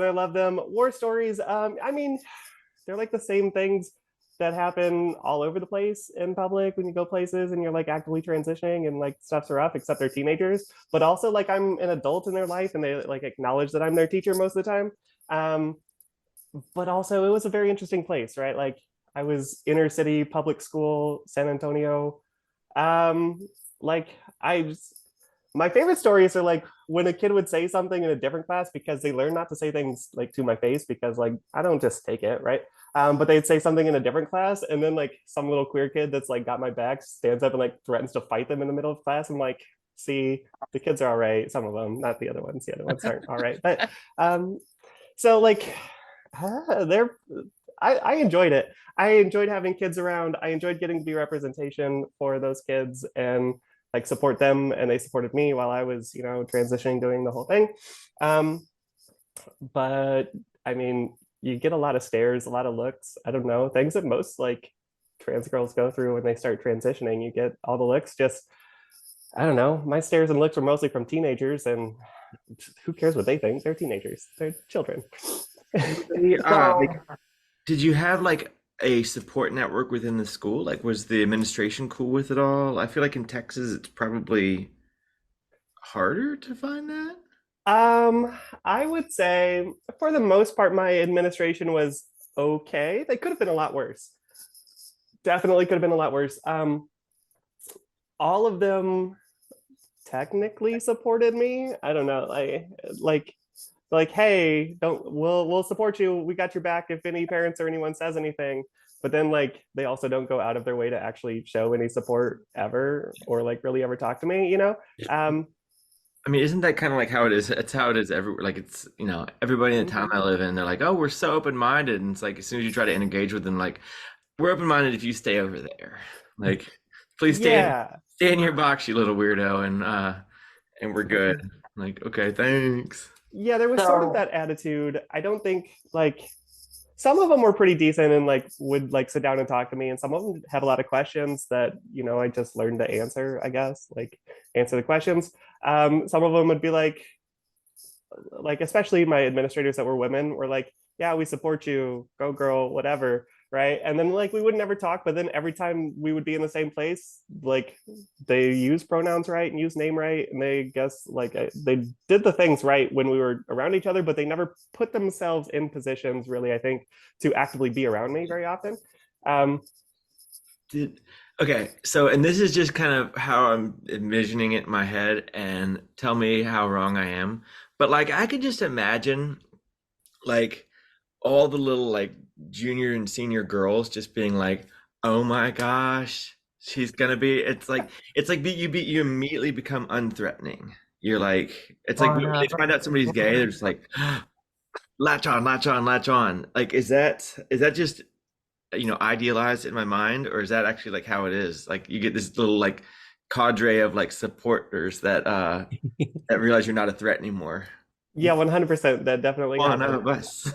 I love them. War stories, I mean, they're like the same things that happen all over the place in public when you go places and you're like actively transitioning and like stuff's rough, except they're teenagers. But also like I'm an adult in their life and they like acknowledge that I'm their teacher most of the time. Um, but also it was a very interesting place, right? Like I was inner city public school, San Antonio. Like I just, my favorite stories are like when a kid would say something in a different class because they learn not to say things like to my face because like I don't just take it, right? But they'd say something in a different class, and then like some little queer kid that's like got my back stands up and like threatens to fight them in the middle of class. I'm like, see, the kids are all right. Some of them, not the other ones. The other ones aren't all right. But so like they're I enjoyed it. I enjoyed having kids around. I enjoyed getting to be representation for those kids and like support them, and they supported me while I was, you know, transitioning, doing the whole thing. Um, but I mean, you get a lot of stares, a lot of looks. I don't know, things that most like trans girls go through when they start transitioning. You get all the looks. Just I don't know. My stares and looks were mostly from teenagers, and who cares what they think? They're teenagers. They're children. Like, So, did you have like a support network within the school? Like, was the administration cool with it all? I feel like in Texas, it's probably harder to find that. Um, I would say for the most part, my administration was okay. They could have been a lot worse. Definitely could have been a lot worse. All of them technically supported me. I don't know, like, hey, don't we'll support you. We got your back if any parents or anyone says anything. But then like they also don't go out of their way to actually show any support ever or like really ever talk to me, you know? Um, I mean, isn't that kind of like how it is? It's how it is everywhere. Like, it's, everybody in the town mhm. I live in, they're like, oh, we're so open-minded. And it's like, as soon as you try to engage with them, like, we're open-minded if you stay over there. Like, please Yeah. stay in your box, you little weirdo, and we're good. Like, okay, thanks. Yeah, there was sort of so that attitude. I don't think like some of them were pretty decent and like would like sit down and talk to me, and some of them had a lot of questions that, you know, I just learned to answer, I guess, like answer the questions. Some of them would be like especially my administrators that were women were like, yeah, we support you, go girl, whatever, right? And then like we would never talk, but then every time we would be in the same place, like they use pronouns right and use name right, and they guess like they did the things right when we were around each other, but they never put themselves in positions really, I think, to actively be around me very often. um Did Okay, so and this is just kind of how I'm envisioning it in my head, and tell me how wrong I am. But like I could just imagine like all the little like junior and senior girls just being like, "Oh my gosh, she's gonna be." It's like you immediately become unthreatening. You're like, it's like on when they find out somebody's gay, they're just like, latch on, latch on, latch on. Like, is that just idealized in my mind, or is that actually like how it is? Like you get this little like cadre of like supporters that realize you're not a threat anymore. yeah, 100%, that definitely One happened. of us.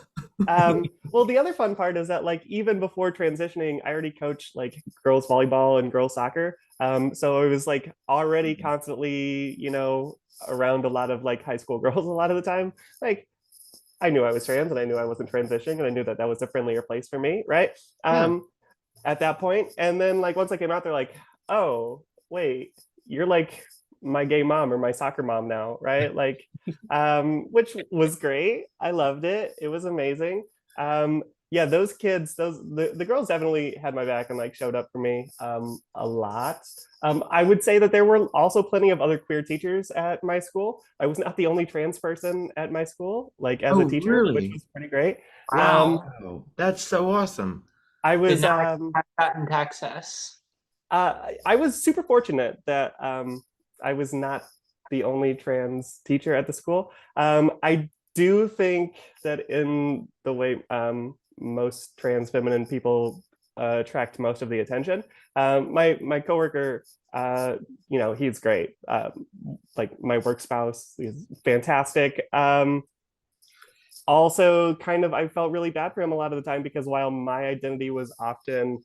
Well, the other fun part is that like even before transitioning, I already coached like girls volleyball and girls soccer. So it was like already constantly, you know, around a lot of like high school girls a lot of the time. Like I knew I was trans and I knew I wasn't transitioning and I knew that that was a friendlier place for me, right? Yeah. At that point. And then like once I came out, they're like, oh, wait, you're like my gay mom or my soccer mom now, right? Like, which was great. I loved it. It was amazing. Yeah, those kids, the girls definitely had my back and like showed up for me a lot. I would say that there were also plenty of other queer teachers at my school. I was not the only trans person at my school, like as a Oh, teacher, which really? was pretty great. Um, wow, Wow, that's so awesome. I did was not expect that in Texas. I was super fortunate that I was not the only trans teacher at the school. I do think that in the way most trans feminine people attract most of the attention. My coworker, you know, he's great. Like my work spouse, he's fantastic. Also kind of I felt really bad for him a lot of the time because while my identity was often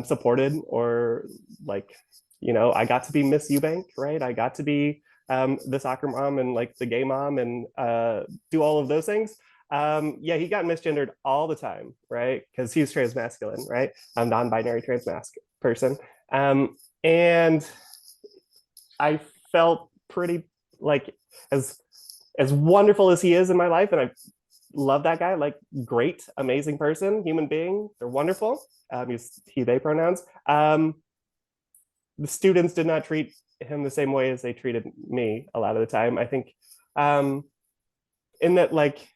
supported or like, you know, I got to be Miss Eubank, right? I got to be the soccer mom and like the gay mom and do all of those things. Yeah, he got misgendered all the time, right? Because he's transmasculine, right? I'm non-binary person. Um, and I felt pretty like as as wonderful as he is in my life, and I love that guy, like great, amazing person, human being. They're wonderful. He's he, they pronouns. The students did not treat him the same way as they treated me a lot of the time. I think um, in that like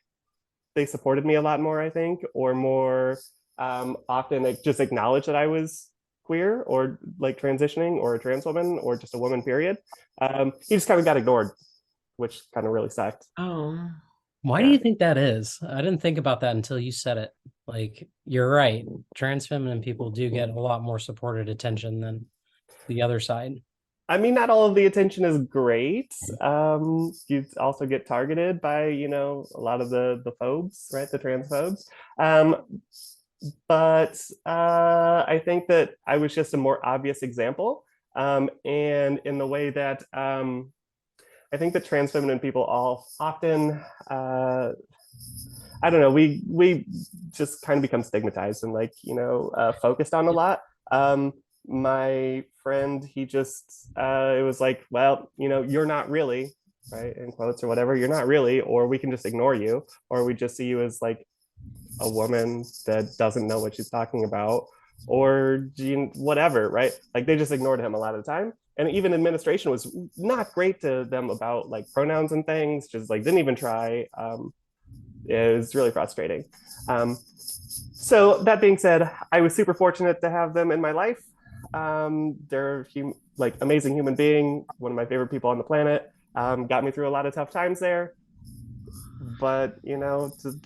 they supported me a lot more, I think, or more often like just acknowledged that I was queer or like transitioning or a trans woman or just a woman, period. He just kind of got ignored, which kind of really sucked. Oh, Why do Yeah. you think that is? I didn't think about that until you said it. Like, you're right. Trans feminine people do get a lot more supported attention than the other side. I mean, not all of the attention is great. You also get targeted by, a lot of the phobes, right? The transphobes. But I think that I was just a more obvious example. And in the way that I think that trans feminine people all often, I don't know, we just kind of become stigmatized and like, focused on a lot. My friend, he just, it was like, well, you're not really, right? In quotes or whatever, you're not really, or we can just ignore you, or we just see you as like a woman that doesn't know what she's talking about, or whatever, right? Like they just ignored him a lot of the time. And even administration was not great to them about like pronouns and things, just like didn't even try. It was really frustrating. So that being said, I was super fortunate to have them in my life. They're like amazing human being, one of my favorite people on the planet. Got me through a lot of tough times there, but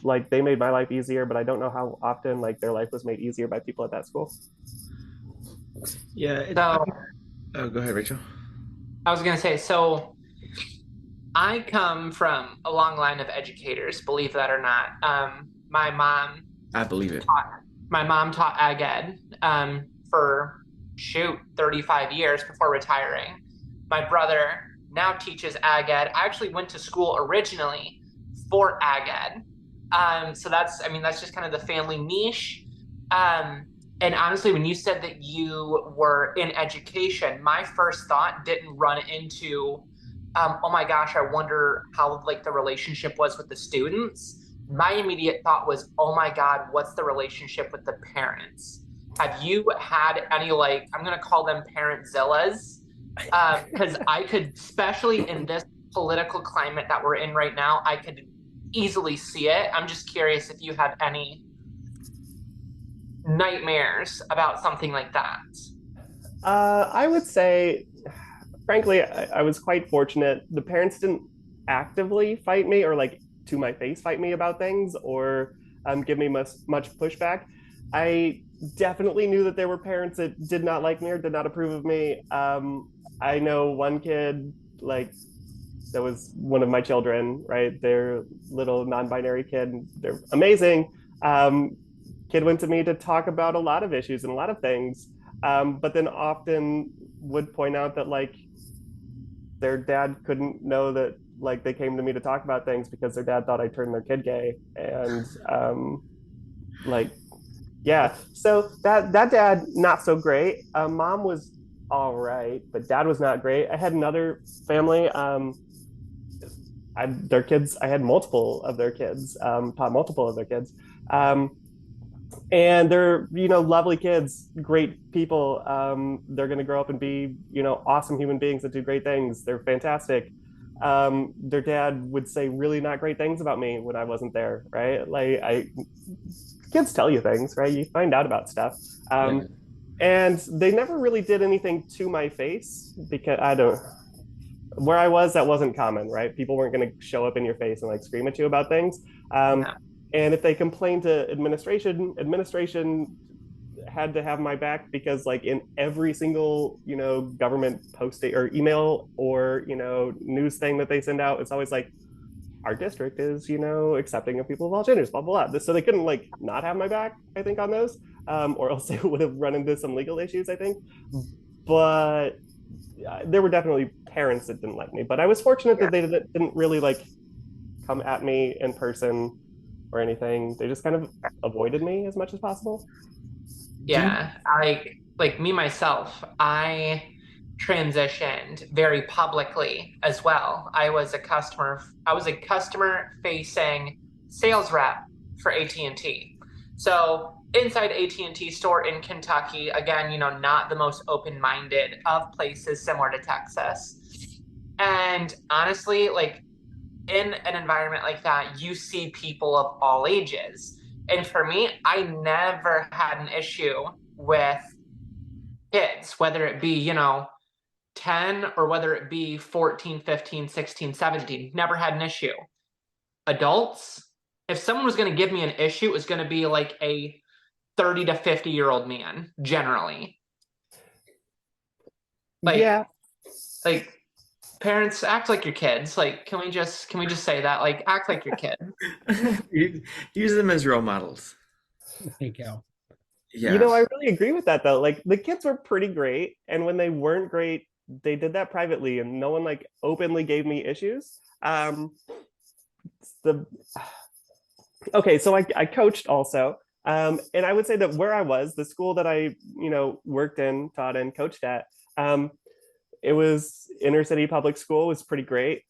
like they made my life easier. But I don't know how often like their life was made easier by people at that school. yeah. So Oh, go ahead, Rachel. I was gonna say, so I come from a long line of educators, believe that or not. I believe it. My mom taught ag ed for 35 years before retiring. My brother now teaches ag ed. I actually went to school originally for ag ed. So that's just kind of the family niche. And honestly, when you said that you were in education, my first thought didn't run into, oh my gosh, I wonder how like the relationship was with the students. My immediate thought was, oh my God, what's the relationship with the parents? Have you had any like, I'm gonna call them parentzillas? Because I could, especially in this political climate that we're in right now, I could easily see it. I'm just curious if you have any nightmares about something like that. I would say, frankly, I was quite fortunate. The parents didn't actively fight me or like to my face fight me about things or give me much pushback. I definitely knew that there were parents that did not like me or did not approve of me. I know one kid, like, that was one of my children, right? They're little non-binary kid. They're amazing. Kid went to me to talk about a lot of issues and a lot of things, but then often would point out that like their dad couldn't know that like they came to me to talk about things because their dad thought I turned their kid gay, and like yeah. So that dad not so great. Mom was all right, but dad was not great. I had another family. Their kids. I had multiple of their kids. Taught multiple of their kids. And they're lovely kids, great people. They're going to grow up and be awesome human beings that do great things. They're fantastic. Their dad would say really not great things about me when I wasn't there, right? Like kids tell you things, right? You find out about stuff. Yeah. And they never really did anything to my face because I don't, where I was, that wasn't common, right? People weren't going to show up in your face and like scream at you about things. Yeah. And if they complained to administration had to have my back because like in every single government posting or email or news thing that they send out, it's always like our district is accepting of people of all genders, blah blah blah. So they couldn't like not have my back, I think, on those, or else they would have run into some legal issues, I think. But there were definitely parents that didn't like me, but I was fortunate that they didn't really like come at me in person or anything. They just kind of avoided me as much as possible. Do you, Yeah, I like me myself, I transitioned very publicly as well. I was a customer facing sales rep for AT&T. So inside AT&T store in Kentucky, again, not the most open-minded of places similar to Texas. And honestly, like in an environment like that, you see people of all ages. And for me, I never had an issue with kids, whether it be, 10 or whether it be 14, 15, 16, 17. Never had an issue. Adults, if someone was going to give me an issue, it was going to be like a 30 to 50-year-old man, generally. Like, Yeah, like parents, act like your kids. Like, can we just say that? Like, act like your kid. use them as role models. There you go. you Yeah. know, I really agree with that though. Like the kids were pretty great, and when they weren't great, they did that privately, and no one like openly gave me issues. The okay, so I coached also, and I would say that where I was, the school that I worked in, taught in, coached at, it was inner city public school, was pretty great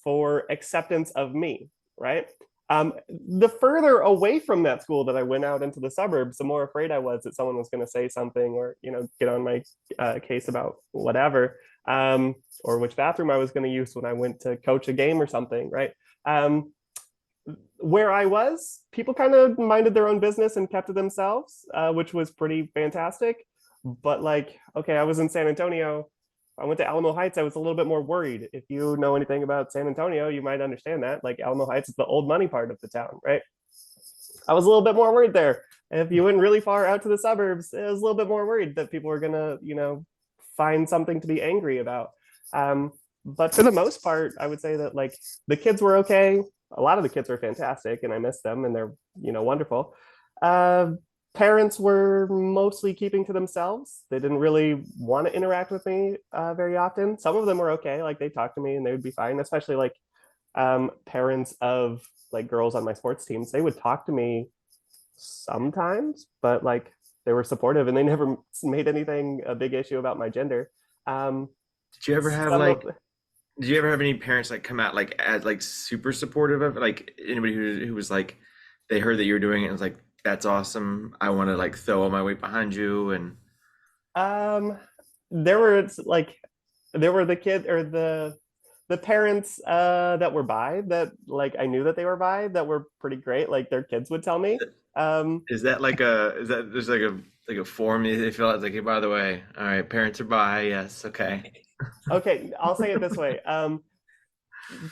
for acceptance of me, right? The further away from that school that I went out into the suburbs, the more afraid I was that someone was going to say something or get on my case about whatever, or which bathroom I was going to use when I went to coach a game or something, right? Where I was, people kind of minded their own business and kept to themselves, which was pretty fantastic. But like, okay, I was in San Antonio. I went to Alamo Heights. I was a little bit more worried. If you know anything about San Antonio, you might understand that. Like Alamo Heights is the old money part of the town, right? I was a little bit more worried there. If you went really far out to the suburbs, I was a little bit more worried that people were gonna, find something to be angry about. But for the most part, I would say that like the kids were okay. A lot of the kids were fantastic, and I miss them, and they're wonderful. Uh, Parents were mostly keeping to themselves. They didn't really want to interact with me very often. Some of them were okay, like they talked to me and they would be fine. Especially like parents of like girls on my sports teams, they would talk to me sometimes, but like they were supportive and they never made anything a big issue about my gender. Um, Did you ever have some of did you ever have any parents like come out like as like super supportive of it? Like anybody who was like they heard that you were doing it and was like, that's awesome. I want to like throw all my weight behind you and um, there were like there were the kid or the parents that were bi that like I knew that they were bi that were pretty great. Like their kids would tell me. is that like a is that there's like a form they fill out? It's like, hey, by the way, all right, parents are bi, yes, okay. Okay, I'll say it this way.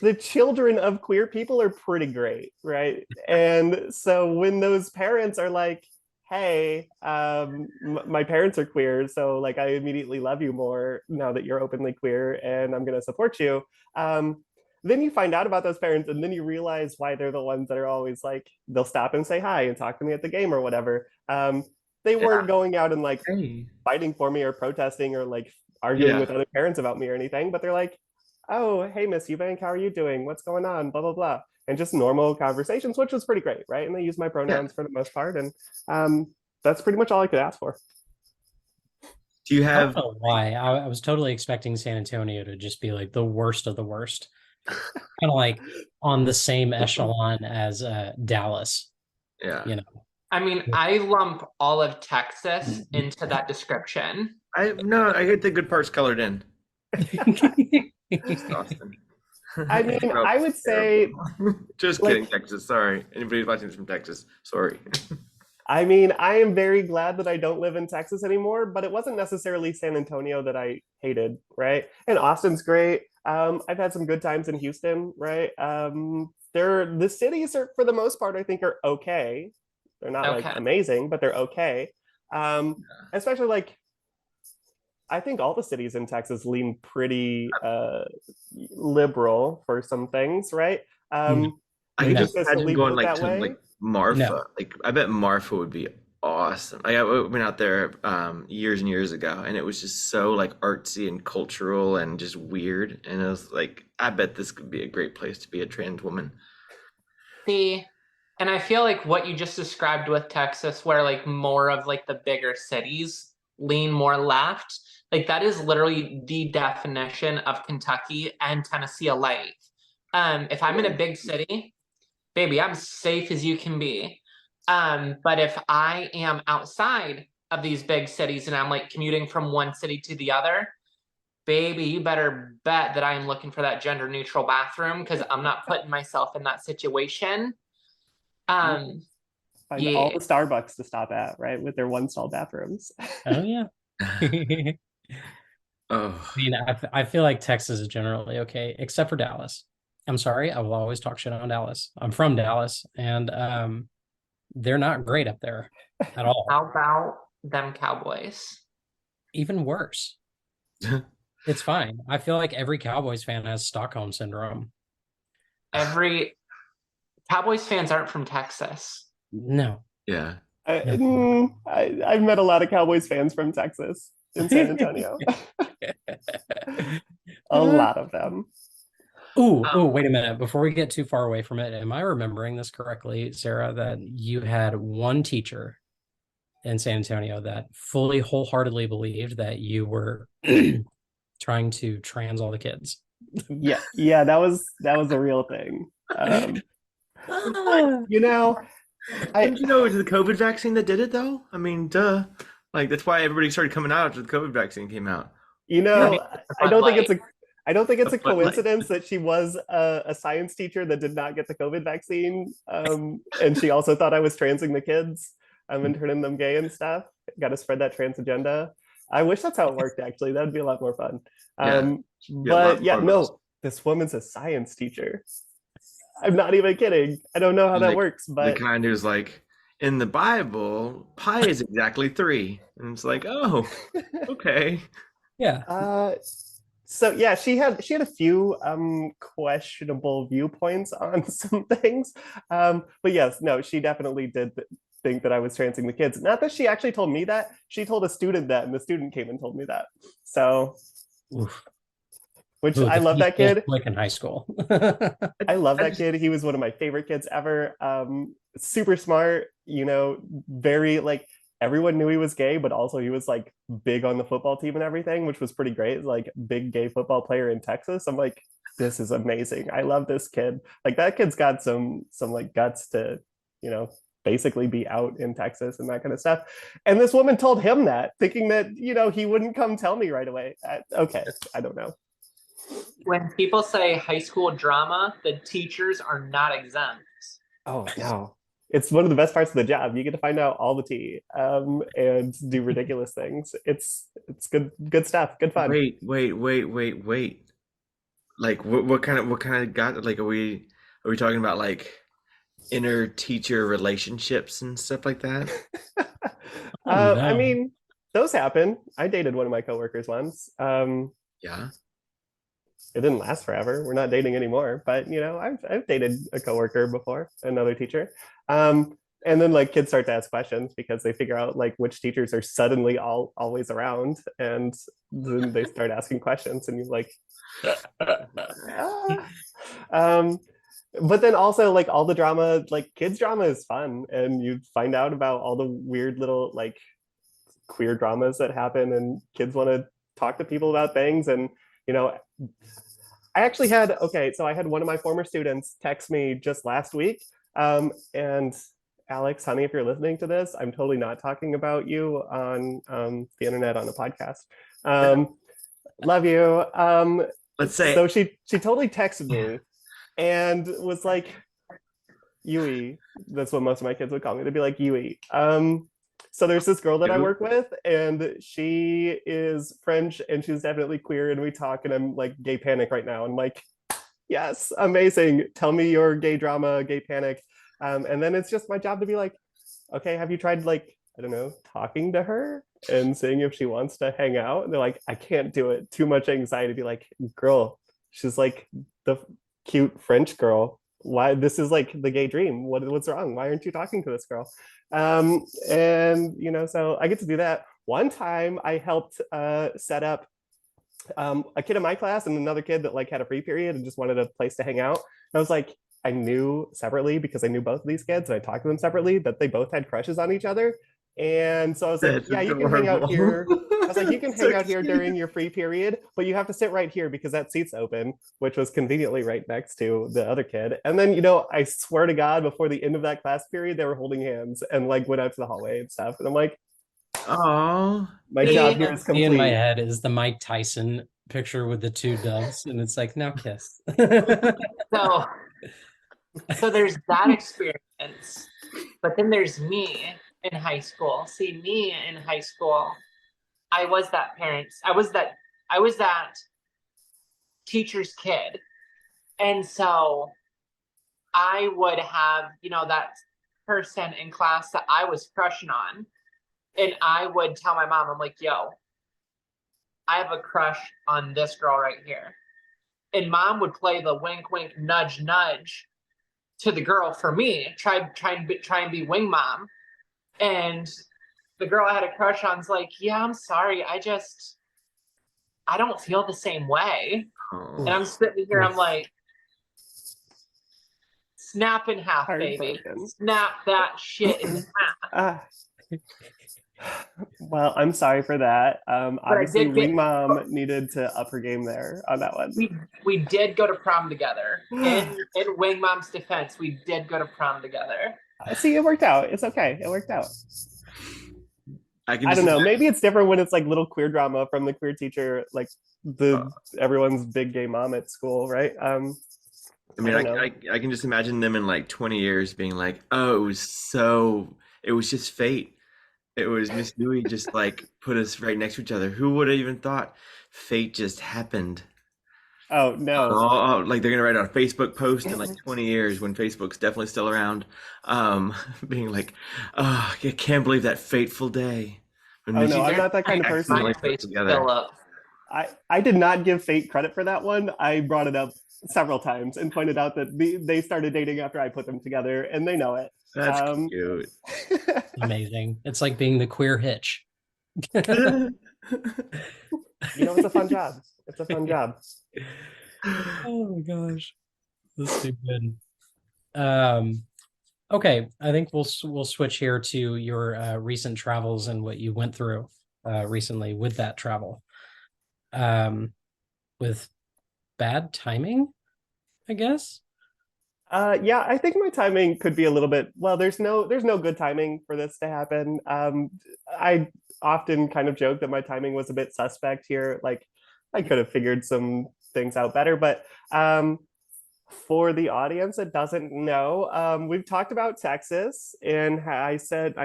The children of queer people are pretty great, right? And so when those parents are like, hey, my parents are queer, so like I immediately love you more now that you're openly queer and I'm going to support you. Then you find out about those parents and then you realize why they're the ones that are always like, they'll stop and say hi and talk to me at the game or whatever. They Yeah. weren't going out and like Hey. fighting for me or protesting or like arguing Yeah. with other parents about me or anything, but they're like, oh, hey, Miss Eubank, how are you doing? What's going on? Blah, blah, blah. And just normal conversations, which was pretty great, right? And they use my Yeah. pronouns for the most part. And that's pretty much all I could ask for. Do you I don't have know why. I was totally expecting San Antonio to just be like the worst of the worst, kind of like on the same echelon as Dallas. yeah. You I mean, I lump all of Texas into that description. I no, I get the good parts colored in. know. Just Austin. I mean, Oh, I would say, just like, kidding, Texas. Sorry. Anybody watching this from Texas, sorry. I mean, I am very glad that I don't live in Texas anymore, but it wasn't necessarily San Antonio that I hated, right? And Austin's great. I've had some good times in Houston, right? The cities are, for the most part, I think are okay. They're not like Okay. amazing, but they're okay. Especially like I think all the cities in Texas lean pretty liberal for some things, right? I could just Vegas doesn't imagine leave going it like that to like way. Marfa. No. Like I bet Marfa would be awesome. Like, I went out there years and years ago, and it was just so like artsy and cultural and just weird. And it was like, I bet this could be a great place to be a trans woman. See, And I feel like what you just described with Texas, where like more of like the bigger cities lean more left, like that is literally the definition of Kentucky and Tennessee alike. If I'm in a big city, baby, I'm safe as you can be. But if I am outside of these big cities and I'm like commuting from one city to the other, baby, you better bet that I am looking for that gender neutral bathroom because I'm not putting myself in that situation. Um, Find all yeah. the Starbucks to stop at, right, with their one stall bathrooms. Oh yeah. I Oh, mean, I feel like Texas is generally okay, except for Dallas. I'm sorry, I will always talk shit on Dallas. I'm from Dallas, and they're not great up there at all. How about them Cowboys? Even worse. It's fine. I feel like every Cowboys fan has Stockholm syndrome. Every Cowboys fans aren't from Texas. No. yeah. I've met a lot of Cowboys fans from Texas in San Antonio. A lot of them. Oh, wait a minute. Before we get too far away from it, am I remembering this correctly, Sarah, that you had one teacher in San Antonio that fully wholeheartedly believed that you were trying to trans all the kids? Yeah, that was a real thing. You know, Didn't you know it was the COVID vaccine that did it though? I mean, duh. Like that's why everybody started coming out after the COVID vaccine came out. you know, I don't think it's a A Bud Light. coincidence that she was a science teacher that did not get the COVID vaccine, and she also thought I was transing the kids, and turning them gay and stuff. Got to spread that trans agenda. I wish that's how it worked. Actually, that'd be a lot more fun. But yeah, no, this woman's a science teacher. I'm not even kidding. I don't know how that works, The but kind who's like, in the Bible, pi is exactly 3. And it's like, oh, okay. Yeah. so yeah, she had a few questionable viewpoints on some things. But yes, no, she definitely did think that I was transing the kids. Not that she actually told me that. She told a student that, and the student came and told me that. So Oof. which Ooh, I love that kid. Like in high school. I love that kid. He was one of my favorite kids ever. Super smart, very like everyone knew he was gay, but also he was like big on the football team and everything, which was pretty great. Like big gay football player in Texas. I'm like, this is amazing. I love this kid. Like that kid's got some like guts to, basically be out in Texas and that kind of stuff. And this woman told him that, thinking that, he wouldn't come tell me right away. Okay, I don't know. When people say high school drama, the teachers are not exempt. Oh no. It's one of the best parts of the job. You get to find out all the tea, and do ridiculous things. It's good stuff. Good fun. Wait. Like what kind of got like are we talking about like inner teacher relationships and stuff like that? Oh, no. I mean, those happen. I dated one of my coworkers once. Yeah. It didn't last forever. We're not dating anymore, but I've dated a coworker before, another teacher. And then like kids start to ask questions because they figure out like which teachers are suddenly always around, and then they start asking questions, and you're like, but then also like all the drama, like kids drama is fun, and you find out about all the weird little like queer dramas that happen, and kids want to talk to people about things. And I actually had so I had one of my former students text me just last week, and Alex, honey, if you're listening to this, I'm totally not talking about you on the internet on a podcast. Love you. Let's say So she totally texted me and was like, Yui. That's what most of my kids would call me. They'd be like, Yui. So there's this girl that I work with, and she is French, and she's definitely queer, and we talk, and I'm like, gay panic right now. I'm like, yes, amazing. Tell me your gay drama, gay panic. And then it's just my job to be like, okay, have you tried like, I don't know, talking to her and seeing if she wants to hang out? And they're like, I can't do it. Too much anxiety to be like, girl, she's like the cute French girl. Why? This is like the gay dream. What's wrong? Why aren't you talking to this girl? And so I get to do that. One time I helped set up a kid in my class and another kid that like had a free period and just wanted a place to hang out. And I was like, I knew separately because I knew both of these kids and I talked to them separately that they both had crushes on each other. And so I was like, That's yeah, you can hang out adorable. here. I was like, you can So hang out here cute. during your free period, but you have to sit right here because that seat's open, which was conveniently right next to the other kid. And then, I swear to God, before the end of that class period, they were holding hands and like went out to the hallway and stuff. And I'm like, Oh, my See, job here is In my complete. head is the Mike Tyson picture with the two doves, and it's like, now kiss. so so there's that experience, but then there's me in high school. See, me in high school, I was that teacher's kid. And so I would have, that person in class that I was crushing on. And I would tell my mom, I'm like, yo, I have a crush on this girl right here. And mom would play the wink, wink, nudge, nudge to the girl for me, try and be wing mom. And the girl I had a crush on is like, yeah, I'm sorry. I don't feel the same way. And I'm sitting here, I'm like, snap in half, baby. Heartbroken. Snap that shit in half. Well, I'm sorry for that. Obviously, did get- Wing Mom needed to up her game there on that one. We did go to prom together. In Wing Mom's defense, we did go to prom together. See, it worked out. It's okay. It worked out. I I don't know. Maybe it's different when it's like little queer drama from the queer teacher, like everyone's big gay mom at school, right? I mean, I can just imagine them in like 20 years being like, oh, it was just fate. It was Miss Dewey just like put us right next to each other. Who would have even thought fate just happened? Oh, no. Like they're gonna write a Facebook post in like 20 years when Facebook's definitely still around, being like, oh, I can't believe that fateful day. Oh, no, I'm not that kind of person. I did not give fate credit for that one. I brought it up several times and pointed out that they started dating after I put them together, and they know it. That's cute. Amazing. It's like being the queer Hitch. It's a fun job. It's a fun job. Oh my gosh, that's too good. Okay, I think we'll switch here to your recent travels and what you went through recently with that travel. With bad timing, I guess. Yeah, I think my timing could be a little bit, well, there's no good timing for this to happen. I often kind of joke that my timing was a bit suspect here. Like I could have figured some things out better, but for the audience that doesn't know, we've talked about Texas, and I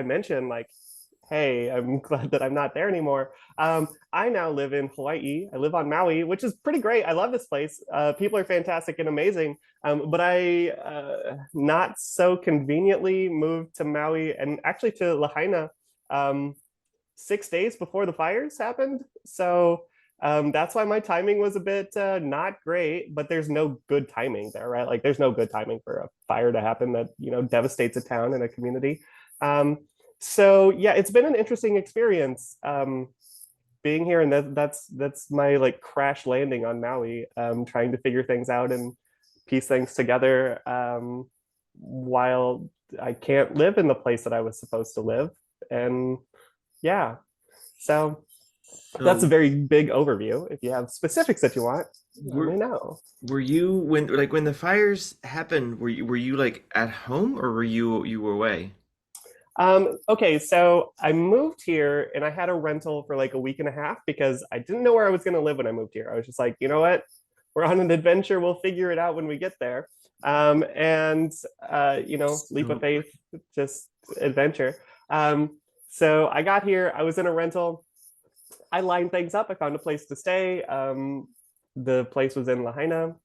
mentioned like, hey, I'm glad that I'm not there anymore. I now live in Hawaii. I live on Maui, which is pretty great. I love this place. People are fantastic and amazing. But I not so conveniently moved to Maui and actually to Lahaina 6 days before the fires happened. So that's why my timing was a bit not great, but there's no good timing there, right? Like there's no good timing for a fire to happen that, devastates a town and a community. So yeah, it's been an interesting experience being here, and that's my like crash landing on Maui, trying to figure things out and piece things together while I can't live in the place that I was supposed to live. And yeah, so that's a very big overview. If you have specifics that you want, let me know. Were you when the fires happened? Were you like at home, or were you were away? Okay, so I moved here and I had a rental for like a week and a half because I didn't know where I was going to live when I moved here. I was just like, you know what? We're on an adventure. We'll figure it out when we get there. Leap of faith, just adventure. So I got here. I was in a rental. I lined things up. I found a place to stay. The place was in Lahaina.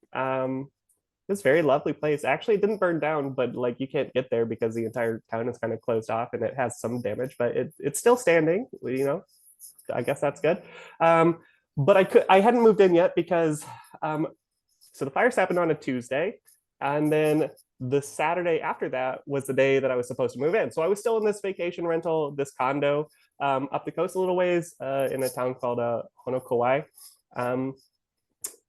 It's a very lovely place. Actually, it didn't burn down, but like you can't get there because the entire town is kind of closed off and it has some damage, but it's still standing, I guess that's good. But I hadn't moved in yet because, so the fires happened on a Tuesday, and then the Saturday after that was the day that I was supposed to move in. So I was still in this vacation rental, this condo up the coast a little ways in a town called Honokowai.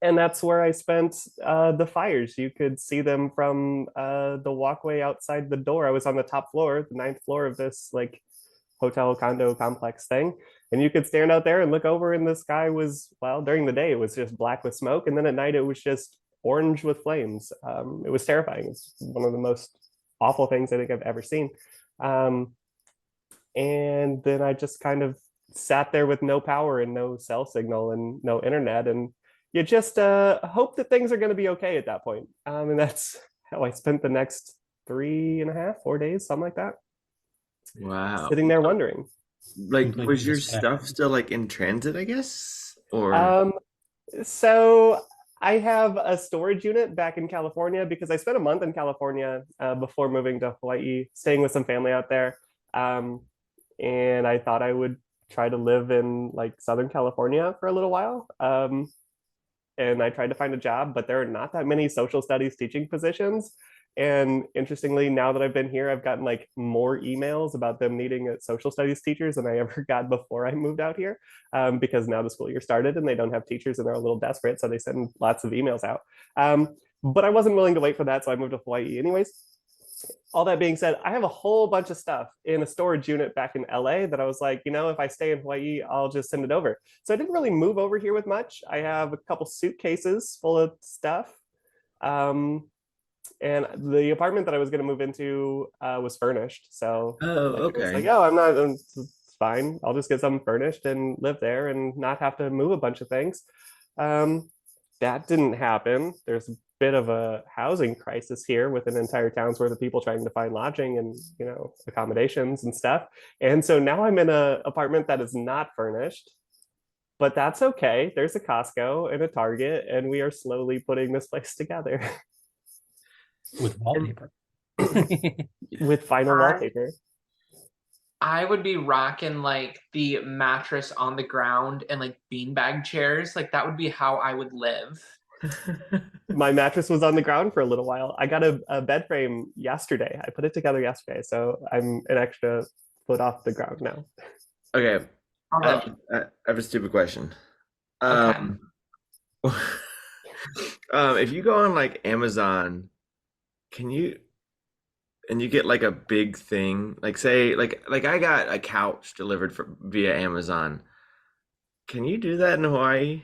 and that's where I spent the fires. You could see them from the walkway outside the door. I was on the top floor, the ninth floor of this like hotel condo complex thing, and you could stand out there and look over, and the sky was, well, during the day it was just black with smoke, and then at night it was just orange with flames. It was terrifying. It's one of the most awful things I think I've ever seen. Um, and then I just kind of sat there with no power and no cell signal and no internet, and you just hope that things are going to be okay at that point. And that's how I spent the next 3.5, 4 days, something like that, Wow. sitting there wondering. Like, Completely was your disconnected. stuff still like in transit, I guess? Or So I have a storage unit back in California because I spent a month in California before moving to Hawaii, staying with some family out there. And I thought I would try to live in like Southern California for a little while. And I tried to find a job, but there are not that many social studies teaching positions. And interestingly, now that I've been here, I've gotten like more emails about them needing social studies teachers than I ever got before I moved out here, because now the school year started and they don't have teachers and they're a little desperate. So they send lots of emails out. But I wasn't willing to wait for that. So I moved to Hawaii anyways. All that being said, I have a whole bunch of stuff in a storage unit back in LA that I was like, if I stay in Hawaii, I'll just send it over. So I didn't really move over here with much. I have a couple suitcases full of stuff. And the apartment that I was going to move into was furnished. So oh, it was okay. like, it's fine. I'll just get something furnished and live there and not have to move a bunch of things. That didn't happen. There's a bit of a housing crisis here with an entire town's worth of people trying to find lodging and accommodations and stuff. And so now I'm in an apartment that is not furnished, but that's okay. There's a Costco and a Target, and we are slowly putting this place together With wallpaper. with vinyl wallpaper. I would be rocking like the mattress on the ground and like beanbag chairs. Like that would be how I would live. My mattress was on the ground for a little while. I got a bed frame yesterday. I put it together yesterday, so I'm an extra foot off the ground now. Okay, All I right. have a stupid question. Okay. If you go on like Amazon, can you and you get like a big thing, like say like I got a couch delivered via Amazon. Can you do that in Hawaii?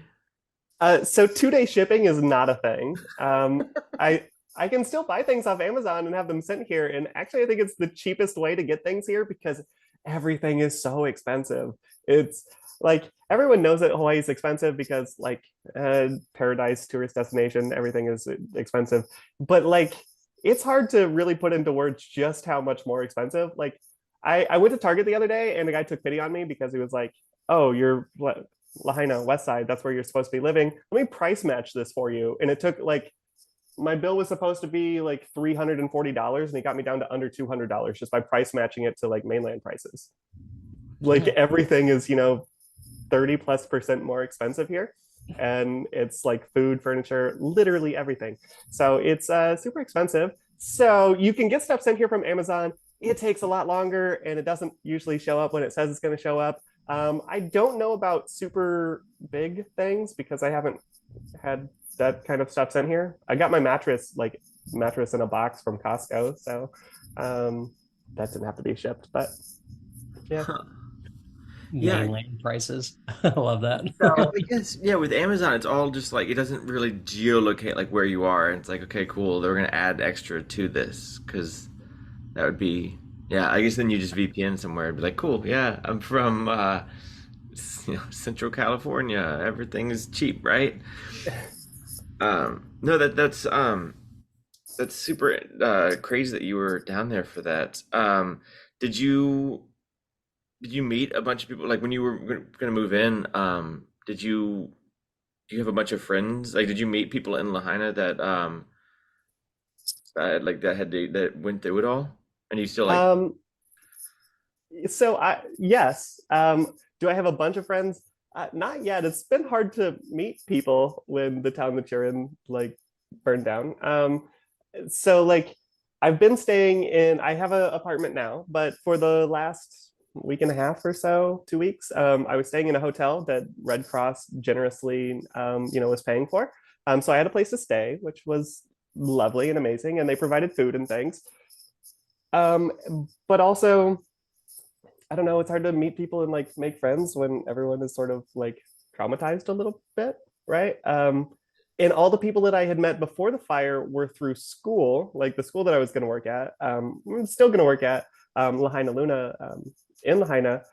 So 2-day shipping is not a thing. I can still buy things off Amazon and have them sent here. And actually, I think it's the cheapest way to get things here because everything is so expensive. It's like everyone knows that Hawaii is expensive because like paradise tourist destination, everything is expensive. But like it's hard to really put into words just how much more expensive. Like I went to Target the other day and the guy took pity on me because he was like, "Oh, you're what, Lahaina West Side? That's where you're supposed to be living. Let me price match this for you." And it took like my bill was supposed to be like $340, and he got me down to under $200 just by price matching it to like mainland prices. Like everything is 30+% more expensive here, and it's like food, furniture, literally everything. So it's super expensive. So you can get stuff sent here from Amazon. It takes a lot longer, and it doesn't usually show up when it says it's going to show up. I don't know about super big things because I haven't had that kind of stuff sent here. I got my mattress in a box from Costco, so that didn't have to be shipped. But yeah. Huh. Yeah. Mainland prices. I love that. So I guess, yeah, with Amazon, it's all just like it doesn't really geolocate like where you are. It's like, okay, cool, they're gonna add extra to this because that would be, yeah, I guess then you just VPN somewhere and be like, cool, yeah, I'm from Central California. Everything is cheap, right? No, that's super crazy that you were down there for that. Did you meet a bunch of people like when you were gonna move in? Did you do you have a bunch of friends? Like, did you meet people in Lahaina that like that went through it all? And you still like, So yes. Do I have a bunch of friends? Not yet. It's been hard to meet people when the town that you're in like burned down. So like I've been staying in. I have an apartment now, but for the last week and a half or so, 2 weeks, I was staying in a hotel that Red Cross generously, was paying for. So I had a place to stay, which was lovely and amazing, and they provided food and things. Um, but also, I don't know, it's hard to meet people and like make friends when everyone is sort of like traumatized a little bit, right? And all the people that I had met before the fire were through school, like the school that I was going to work at. I'm still going to work at Lahaina Luna in Lahaina,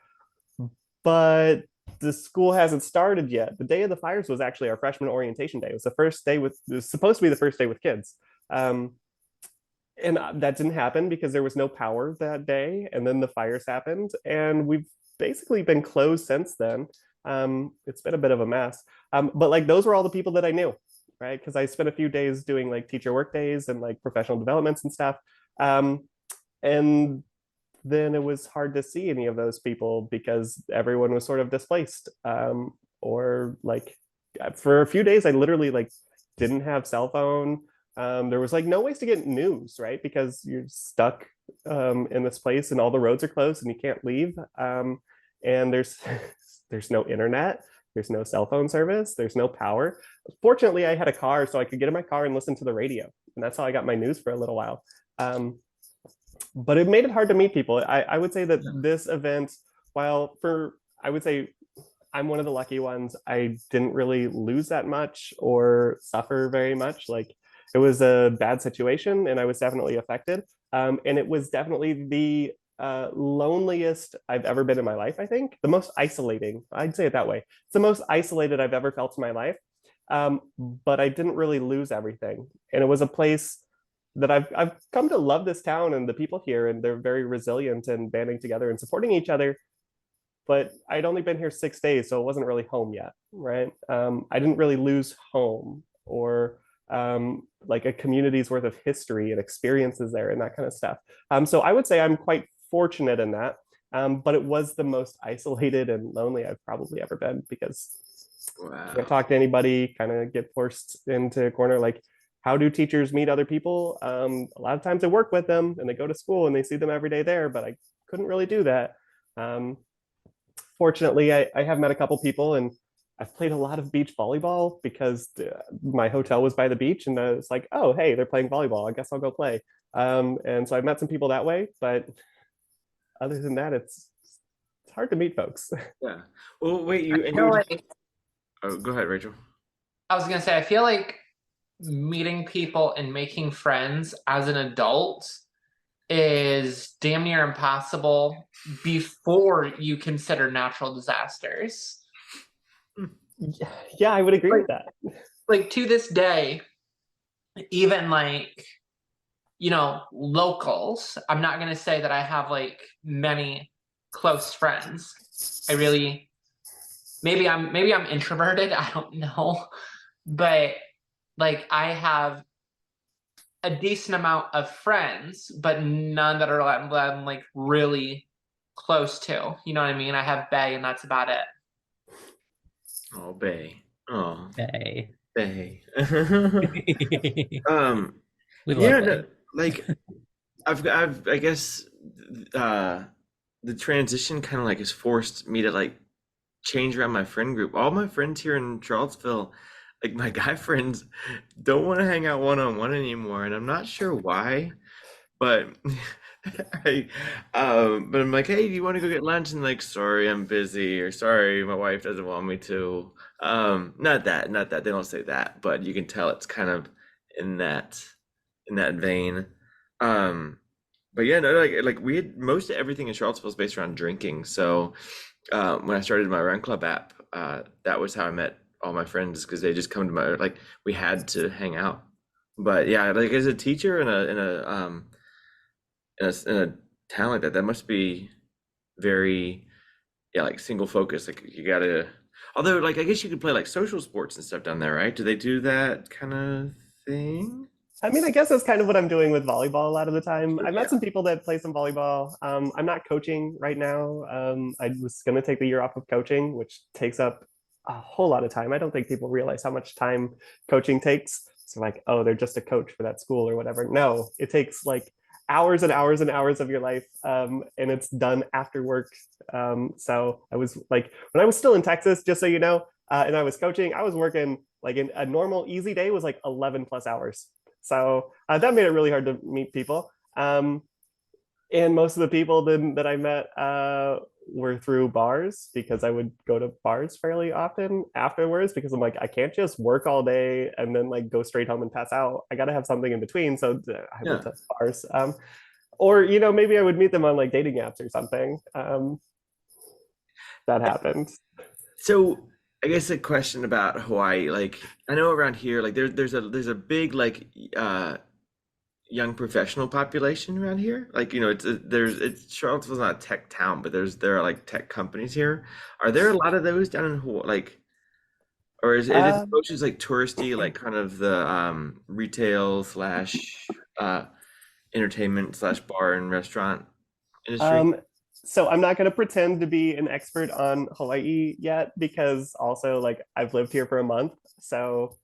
but the school hasn't started yet. The day of the fires was actually our freshman orientation day. It was the first day with, it was supposed to be the first day with kids. And that didn't happen because there was no power that day. And then the fires happened, and we've basically been closed since then. It's been a bit of a mess. But like those were all the people that I knew, right? Because I spent a few days doing like teacher work days and like professional developments and stuff. And then it was hard to see any of those people because everyone was sort of displaced. Or like for a few days, I literally like didn't have cell phone. There was like no ways to get news, right? Because you're stuck in this place and all the roads are closed and you can't leave. And there's no internet, there's no cell phone service, there's no power. Fortunately, I had a car, so I could get in my car and listen to the radio, and that's how I got my news for a little while. But it made it hard to meet people. I would say that this event, while for I would say I'm one of the lucky ones, I didn't really lose that much or suffer very much. Like it was a bad situation and I was definitely affected. And it was definitely the loneliest I've ever been in my life, I think. The most isolating, I'd say it that way. It's the most isolated I've ever felt in my life. But I didn't really lose everything. And it was a place that I've come to love this town and the people here, and they're very resilient and banding together and supporting each other. But I'd only been here 6 days, so it wasn't really home yet, right? I didn't really lose home or like a community's worth of history and experiences there and that kind of stuff. So I would say I'm quite fortunate in that. But it was the most isolated and lonely I've probably ever been because Wow. can't talk to anybody, kind of get forced into a corner. Like, how do teachers meet other people? A lot of times I work with them and they go to school and they see them every day there, but I couldn't really do that. Fortunately, I have met a couple people, and I've played a lot of beach volleyball because my hotel was by the beach, and it's like, oh, hey, they're playing volleyball. I guess I'll go play. And so I've met some people that way, but other than that, it's hard to meet folks. Yeah. Well, wait, you and I feel you. like, Oh, go ahead, Rachel. I was gonna say, I feel like meeting people and making friends as an adult is damn near impossible before you consider natural disasters. Yeah, I would agree with that. Like to this day, even like, you know, locals, I'm not gonna say that I have like many close friends. I really, maybe I'm introverted, I don't know. But like I have a decent amount of friends, but none that are I'm like really close to. You know what I mean? I have Bay, and that's about it. Oh, Bay. Oh, Hey. Bay. We love yeah, it. no, like I guess the transition kind of like has forced me to like change around my friend group. All my friends here in Charlottesville, like my guy friends, don't want to hang out one-on-one anymore, and I'm not sure why, but but I'm like, hey, do you want to go get lunch? And like, sorry, I'm busy, or sorry, my wife doesn't want me to. Not that they don't say that, but you can tell it's kind of in that vein. But yeah, no, like we had most of everything in Charlottesville is based around drinking. So when I started my Run Club app, that was how I met all my friends, because they just come to my, like, we had to hang out. But yeah, like as a teacher in a town like that, that must be very, yeah, like single focus. Like you gotta, although like I guess you could play like social sports and stuff down there, right? Do they do that kind of thing? I mean, I guess that's kind of what I'm doing with volleyball a lot of the time. I've Yeah. met some people that play some volleyball. I'm not coaching right now. I was going to take the year off of coaching, which takes up a whole lot of time. I don't think people realize how much time coaching takes. So like, oh, they're just a coach for that school or whatever. No, it takes like hours and hours and hours of your life, and it's done after work. So I was like, when I was still in Texas, just so you know, and I was coaching. I was working like in a normal easy day was like 11 plus hours. So that made it really hard to meet people. And most of the people that I met were through bars, because I would go to bars fairly often afterwards, because I'm like, I can't just work all day and then like go straight home and pass out. I got to have something in between. So I went to bars. Or, you know, maybe I would meet them on like dating apps or something. That happened. So I guess a question about Hawaii, like I know around here, like there's a big like young professional population around here. Like, you know, it's Charlottesville's not a tech town, but there are like tech companies here. Are there a lot of those down in Hawaii? Like, or is it mostly like touristy, like kind of the retail slash entertainment slash bar and restaurant industry? So I'm not going to pretend to be an expert on Hawaii yet, because also like I've lived here for a month. So,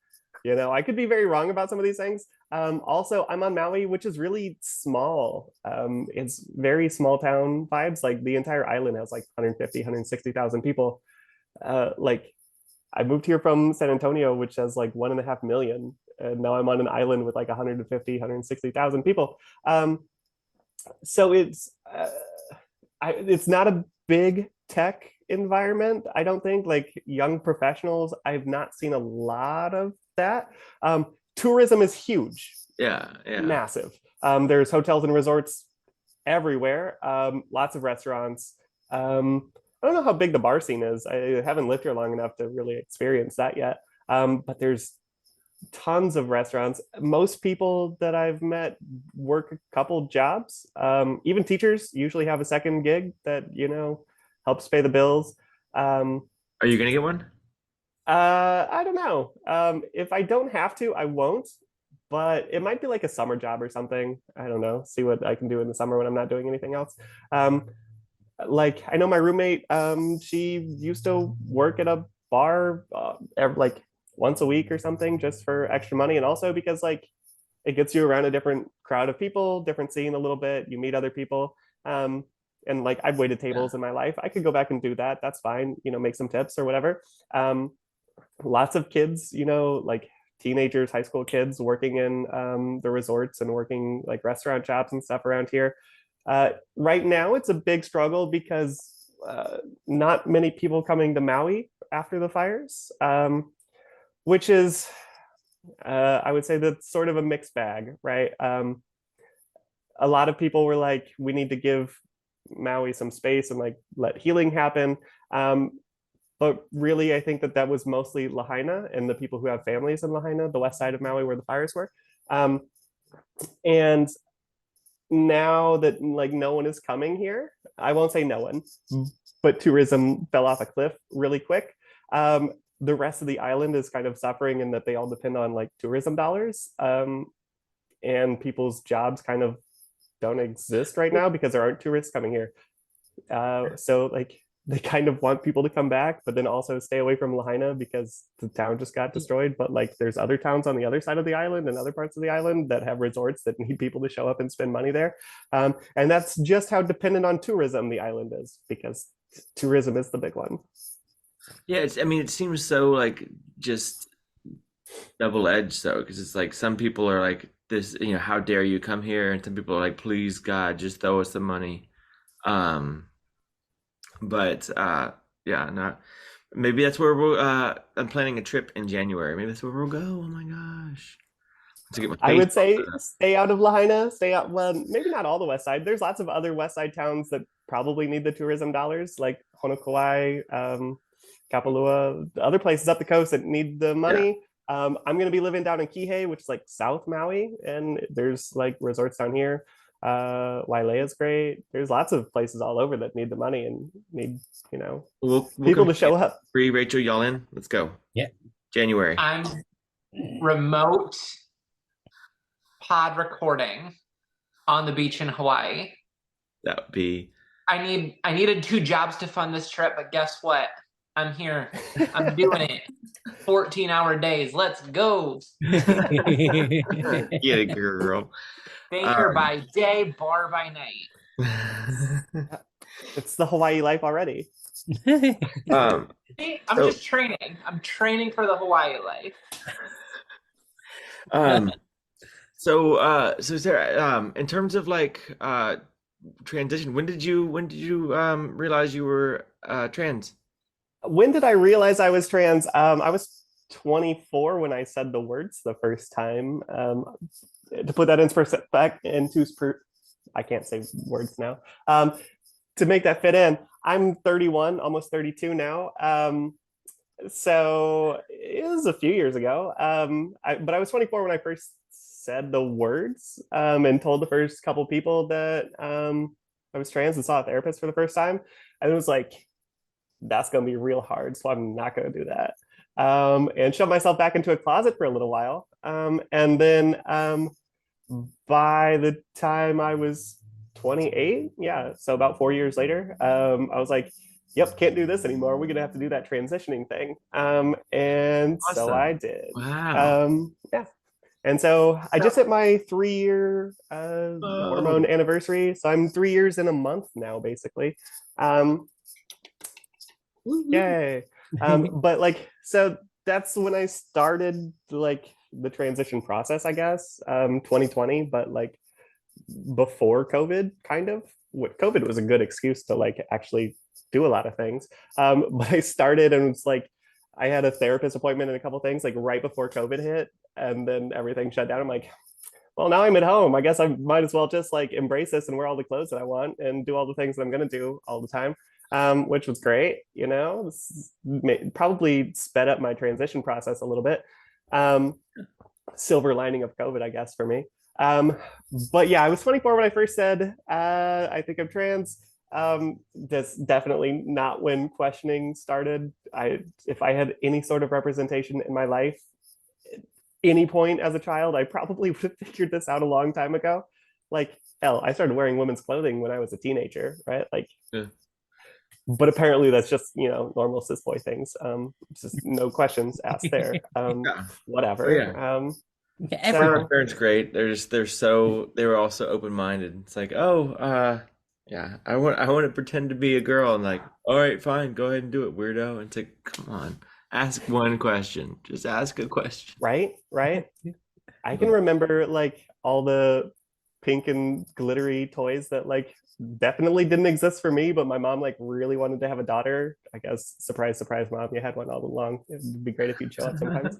you know, I could be very wrong about some of these things. Also, I'm on Maui, which is really small. It's very small town vibes. Like the entire island has like 150, 160,000 people. Like I moved here from San Antonio, which has like 1.5 million. And now I'm on an island with like 150, 160,000 people. So it's not a big tech environment, I don't think. Like young professionals, I've not seen a lot of that. Tourism is huge. Yeah. Massive. There's hotels and resorts everywhere. Lots of restaurants. I don't know how big the bar scene is. I haven't lived here long enough to really experience that yet. But there's tons of restaurants. Most people that I've met work a couple jobs. Even teachers usually have a second gig that, you know, helps pay the bills. Are you gonna get one? I don't know. If I don't have to, I won't. But it might be like a summer job or something. I don't know. See what I can do in the summer when I'm not doing anything else. Like I know my roommate. She used to work at a bar like once a week or something, just for extra money, and also because like it gets you around a different crowd of people, different scene a little bit. You meet other people. And like I've waited tables in my life. I could go back and do that. That's fine. You know, make some tips or whatever. Lots of kids, you know, like teenagers, high school kids working in the resorts and working like restaurant jobs and stuff around here. Right now, it's a big struggle because not many people coming to Maui after the fires, which is, I would say that's sort of a mixed bag, right? A lot of people were like, we need to give Maui some space and like let healing happen. But really, I think that was mostly Lahaina and the people who have families in Lahaina, the west side of Maui where the fires were. And now that like no one is coming here, I won't say no one, but tourism fell off a cliff really quick. The rest of the island is kind of suffering in that they all depend on like tourism dollars. And people's jobs kind of don't exist right now because there aren't tourists coming here. So like they kind of want people to come back, but then also stay away from Lahaina because the town just got destroyed. But like there's other towns on the other side of the island and other parts of the island that have resorts that need people to show up and spend money there. And that's just how dependent on tourism the island is, because tourism is the big one. Yeah, I mean, it seems so like just double-edged though, because it's like some people are like this, you know, how dare you come here, and some people are like, please God, just throw us the money. But yeah, not maybe that's where we'll I'm planning a trip in January. Maybe that's where we'll go. Oh my gosh. To get my I would say stay out of Lahaina, stay out, well, maybe not all the west side. There's lots of other west side towns that probably need the tourism dollars, like Honokauai, Kapalua, the other places up the coast that need the money. I'm going to be living down in Kihei, which is like South Maui, and there's like resorts down here. Wailea is great. There's lots of places all over that need the money and need, you know, we'll people to show up. Free Rachel, y'all in? Let's go. Yeah. January. I'm remote pod recording on the beach in Hawaii. That would be. I needed 2 jobs to fund this trip, but guess what? I'm here. I'm doing it. 14-hour days. Let's go. Get it, girl. Baker by day, bar by night. It's the Hawaii life already. Um, See, I'm So- just training. I'm training for the Hawaii life. so Sarah, in terms of like transition, when did you realize you were trans? When did I realize I was trans? I was 24 when I said the words the first time. To put that I can't say words now. To make that fit in, I'm 31, almost 32 now. So it was a few years ago. But I was 24 when I first said the words and told the first couple people that I was trans and saw a therapist for the first time. And it was like, that's going to be real hard. So I'm not going to do that. And shoved myself back into a closet for a little while. And then by the time I was 28, yeah, so about 4 years later, I was like, yep, can't do this anymore. We're going to have to do that transitioning thing. And so Awesome. I did. Wow. Yeah. And so I just hit my 3-year hormone anniversary. So I'm 3 years in a month now, basically. Yay. But like, so that's when I started like the transition process, I guess, 2020, but like before COVID, kind of. COVID was a good excuse to like actually do a lot of things. But I started and it's like, I had a therapist appointment and a couple things like right before COVID hit, and then everything shut down. I'm like, well, now I'm at home. I guess I might as well just like embrace this and wear all the clothes that I want and do all the things that I'm going to do all the time, which was great. You know, this probably sped up my transition process a little bit. Silver lining of COVID, I guess, for me. But yeah, I was 24 when I first said, I think I'm trans. That's definitely not when questioning started. If I had any sort of representation in my life, any point as a child, I probably would have figured this out a long time ago. Like, hell, I started wearing women's clothing when I was a teenager, right? Like, Yeah. But apparently that's just, normal cis boy things. Just no questions asked there. Yeah. Whatever. Oh, yeah. Everyone. My parents great. They were also open-minded. It's like, yeah, I want to pretend to be a girl, and like, all right, fine, go ahead and do it, weirdo. And it's like, come on, ask one question. Just ask a question. Right. I can remember like all the pink and glittery toys that like definitely didn't exist for me, but my mom like really wanted to have a daughter. I guess surprise, surprise, mom, you had one all along. It'd be great if you'd show up sometimes.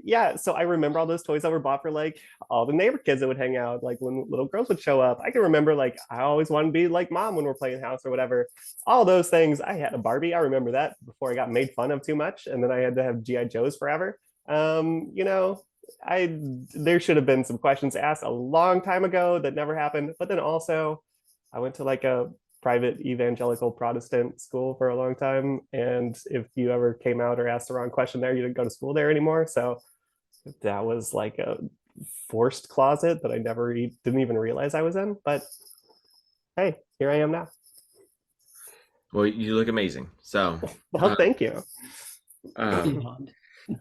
Yeah, so I remember all those toys that were bought for like all the neighbor kids that would hang out, like when little girls would show up. I can remember like I always wanted to be like mom when we're playing house or whatever. All those things. I had a Barbie. I remember that before I got made fun of too much, and then I had to have GI Joes forever. There should have been some questions asked a long time ago that never happened. But then also, I went to like a private evangelical Protestant school for a long time, and if you ever came out or asked the wrong question there, you didn't go to school there anymore. So that was like a forced closet that I never didn't even realize I was in. But hey, here I am now. Well, you look amazing. So, Well, thank you.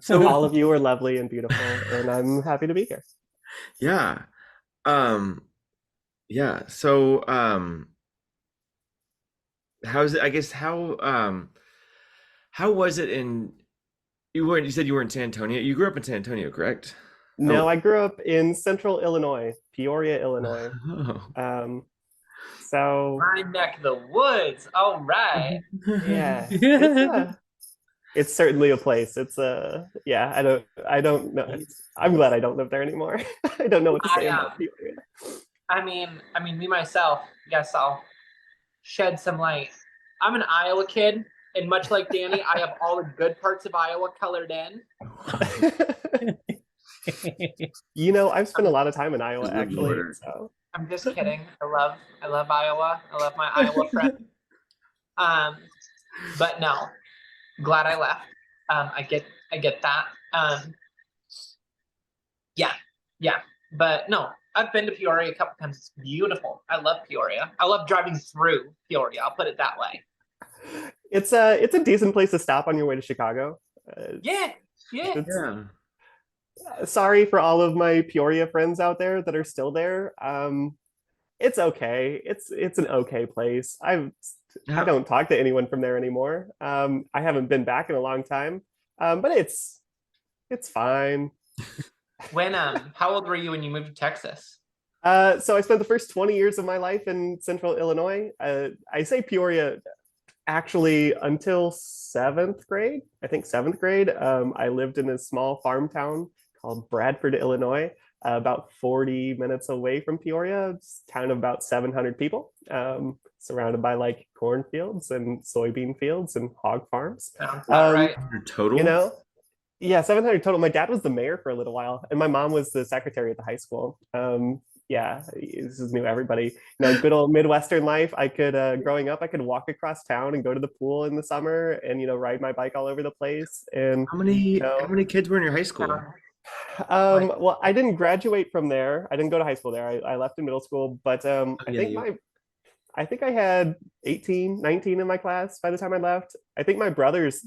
So all of you are lovely and beautiful, and I'm happy to be here. yeah, yeah. So, how's it? I guess how was it you said you were in San Antonio. You grew up in San Antonio, correct? No, I grew up in central Illinois, Peoria, Illinois. Oh. So My neck of the woods. All right. yeah, it's certainly a place. It's yeah, I don't know. I'm glad I don't live there anymore. I don't know what to say about Peoria. I mean, me myself, yes, I'll shed some light. I'm an Iowa kid, and much like Danny, I have all the good parts of Iowa colored in. I've spent a lot of time in Iowa actually. So I'm just kidding. I love Iowa. I love my Iowa friends. But no, glad I left. I get that. Yeah. But no, I've been to Peoria a couple times. It's beautiful. I love Peoria. I love driving through Peoria. I'll put it that way. It's a decent place to stop on your way to Chicago. Yeah. Sorry for all of my Peoria friends out there that are still there. It's okay. It's an okay place. I How, don't talk to anyone from there anymore. I haven't been back in a long time. But it's fine. When how old were you when you moved to Texas? So I spent the first 20 years of my life in central Illinois. I say Peoria actually until seventh grade. I think seventh grade. I lived in a small farm town called Bradford, Illinois, about 40 minutes away from Peoria. It's a town of about 700 people, surrounded by like cornfields and soybean fields and hog farms. Sounds about right. total? You know, yeah, 700 total. My dad was the mayor for a little while, and my mom was the secretary at the high school. Yeah, this is new everybody. You know, good old Midwestern life. I could, growing up, I could walk across town and go to the pool in the summer, and ride my bike all over the place. And How many kids were in your high school? well, I didn't graduate from there. I didn't go to high school there. I left in middle school, but I think I had 18, 19 in my class by the time I left. I think my brothers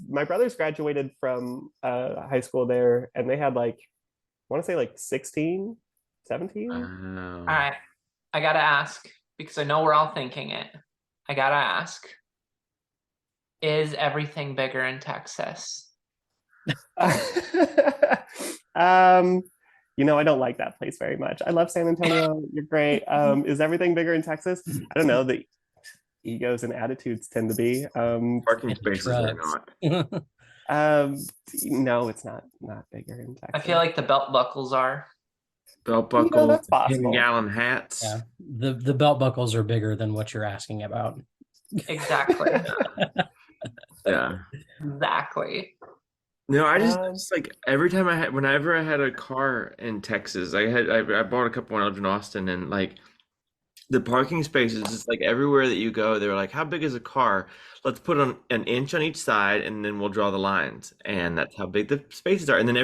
graduated from high school there, and they had like, I want to say like 16, 17. All right. I gotta ask, because I know we're all thinking it. I gotta ask. Is everything bigger in Texas? I don't like that place very much. I love San Antonio. You're great. Is everything bigger in Texas? I don't know. The egos and attitudes tend to be. Parking spaces are not. No, it's not bigger in Texas. I feel like the belt buckles are. Belt buckles, that's possible. 10-gallon hats. Yeah, the belt buckles are bigger than what you're asking about. Exactly. Yeah. Exactly. No, I just like every time whenever I had a car in Texas, I bought a couple when I lived in Austin, and like the parking spaces, just like everywhere that you go, they were like, how big is a car? Let's put on an inch on each side, and then we'll draw the lines, and that's how big the spaces are. And then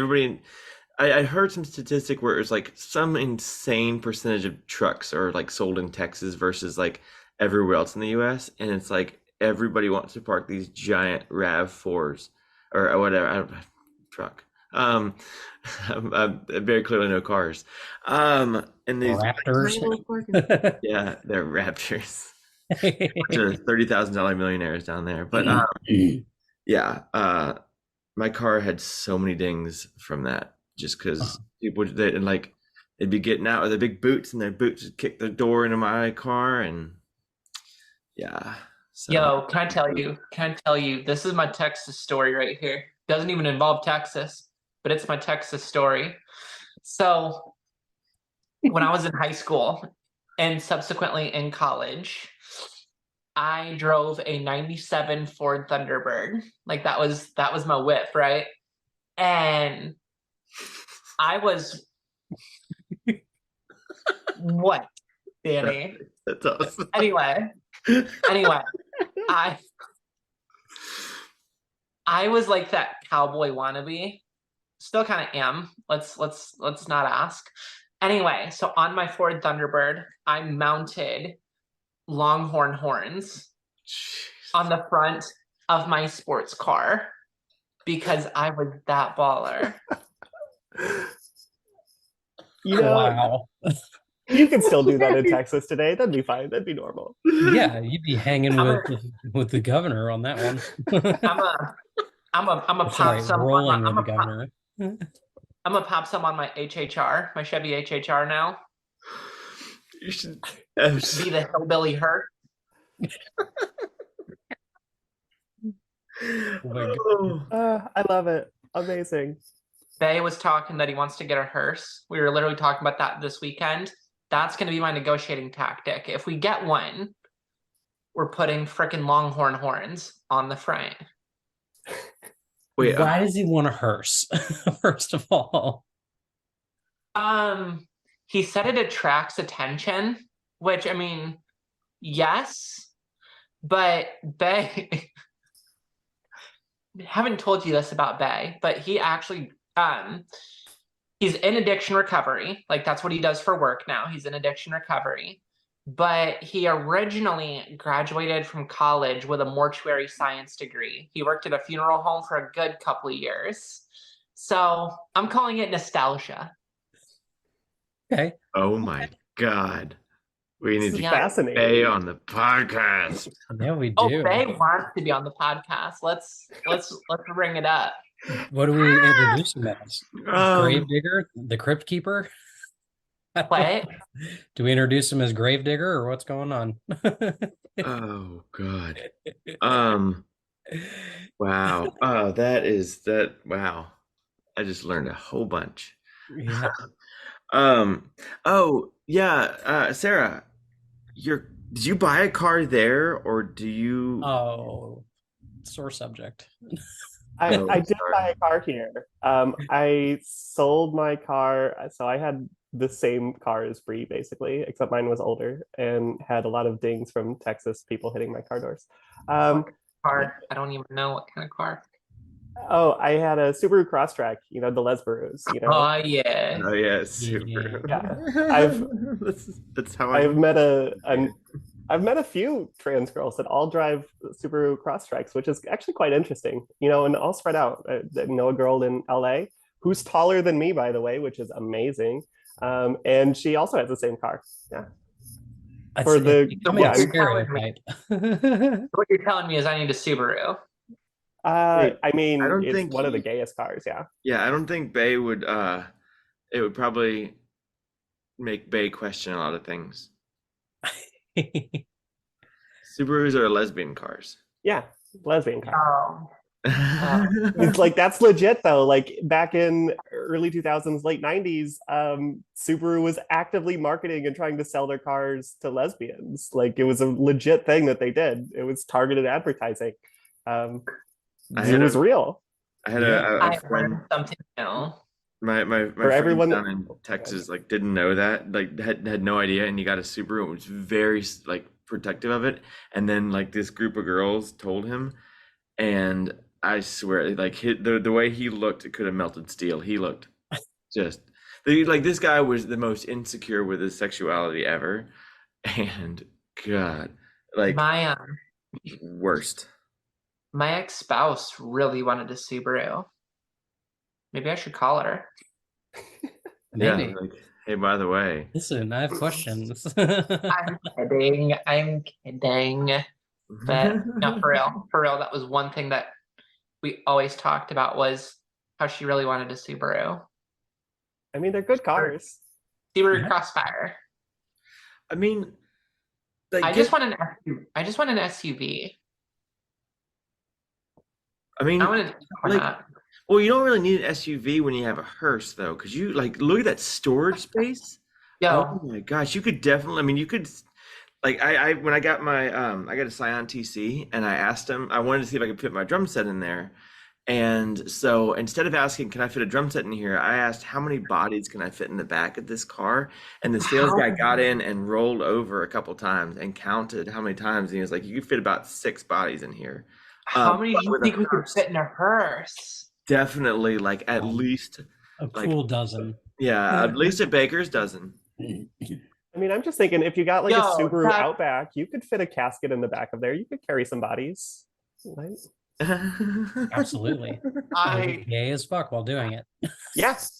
I heard some statistic where it's like some insane percentage of trucks are like sold in Texas versus like everywhere else in the US, and it's like everybody wants to park these giant RAV4s or whatever. I don't truck. Very clearly no cars. And these Raptors. yeah, they're Raptors. $30,000 millionaires down there. But yeah, my car had so many dings from that, just because people they'd be getting out with their big boots, and their boots would kick the door into my car, and yeah. So. Yo, can I tell you, this is my Texas story right here. Doesn't even involve Texas, but it's my Texas story. So when I was in high school and subsequently in college, I drove a 97 Ford Thunderbird. Like that was my whip, right? And I was what, Danny? That's awesome. Anyway, I was like that cowboy wannabe. Still kind of am. Let's not ask. Anyway, so on my Ford Thunderbird, I mounted Longhorn horns on the front of my sports car because I was that baller. Wow. You can still do that in Texas today. That'd be fine. That'd be normal. Yeah, you'd be hanging with the governor on that one. I'm a Sorry, pop some. rolling with the governor. I'm a pop some on my HHR, my Chevy HHR now. You should be the hillbilly hurt. I love it. Amazing. Bay was talking that he wants to get a hearse. We were literally talking about that this weekend. That's going to be my negotiating tactic. If we get one, we're putting frickin' Longhorn horns on the front. Wait, why does he want a hearse? First of all, he said it attracts attention, which I mean, yes, but Bay. Haven't told you this about Bay, but he actually he's in addiction recovery. Like that's what he does for work now. He's in addiction recovery. But he originally graduated from college with a mortuary science degree. He worked at a funeral home for a good couple of years. So I'm calling it nostalgia. Okay. Oh my God. We need This to is Yeah. get fascinating. Bay on the podcast. Yeah, we Oh, do. Bay wants to be on the podcast. Let's bring it up. What do we introduce him as? Gravedigger, the Crypt Keeper? What? Do we introduce him as Gravedigger or what's going on? Oh God. Wow. Oh, that. Wow. I just learned a whole bunch. Yeah. Oh yeah. Sarah, did you buy a car there or do you? Oh, sore subject. I Oh, did sorry. buy a car here. I sold my car, so I had the same car as Bree basically, except mine was older and had a lot of dings from Texas people hitting my car doors. What car? I don't even know what kind of car. Oh, I had a Subaru Crosstrek, you know, the Lesbaros, you know. Oh yeah. Oh yeah, super. Yeah. I've That's how I. I've met I've met a few trans girls that all drive Subaru Crosstreks, which is actually quite interesting, you know, and all spread out. I know a girl in LA who's taller than me, by the way, which is amazing. And she also has the same car. Yeah. For the becoming yeah, a stereotype. What you're telling me is I need a Subaru. I mean, I don't it's think one of the gayest cars. Yeah. Yeah, I don't think Bay would. It would probably make Bay question a lot of things. Subarus are lesbian cars. Yeah. Lesbian car. Oh. It's like that's legit though. Like back in early 2000s, late 90s, Subaru was actively marketing and trying to sell their cars to lesbians. Like it was a legit thing that they did. It was targeted advertising. It was real. I had I a friend. heard something new. My For friend everyone down in Texas like didn't know that, like had no idea, and he got a Subaru and was very like protective of it. And then like this group of girls told him, and I swear, like the way he looked, it could have melted steel. He looked just like this guy was the most insecure with his sexuality ever, and God, like My worst. my ex-spouse really wanted a Subaru. Maybe I should call her. Maybe. Yeah, like, hey, by the way. Listen, I have questions. I'm kidding. I'm kidding. But no, for real, that was one thing that we always talked about was how she really wanted a Subaru. I mean, they're good cars. Subaru Yeah. Crossfire. I mean, like, I just want an SUV. I mean, I wanted like, that. well, you don't really need an SUV when you have a hearse, though, because you like look at that storage space. Yo, Oh my gosh, you could definitely. I mean, you could. Like I when I got my I got a Scion TC, and I asked him. I wanted to see if I could fit my drum set in there, and so instead of asking, "Can I fit a drum set in here?" I asked, "How many bodies can I fit in the back of this car?" And the sales guy got in and rolled over a couple times and counted how many times, and he was like, "You could fit about 6 bodies in here." how many do you with a think we could hearse. fit in a hearse? Definitely, like at least, A like, cool dozen. yeah, at least a baker's dozen. I mean, I'm just thinking if you got like Yo, a Subaru that- Outback, you could fit a casket in the back of there. You could carry some bodies. Right? Absolutely. I Gay as fuck while doing it. Yes.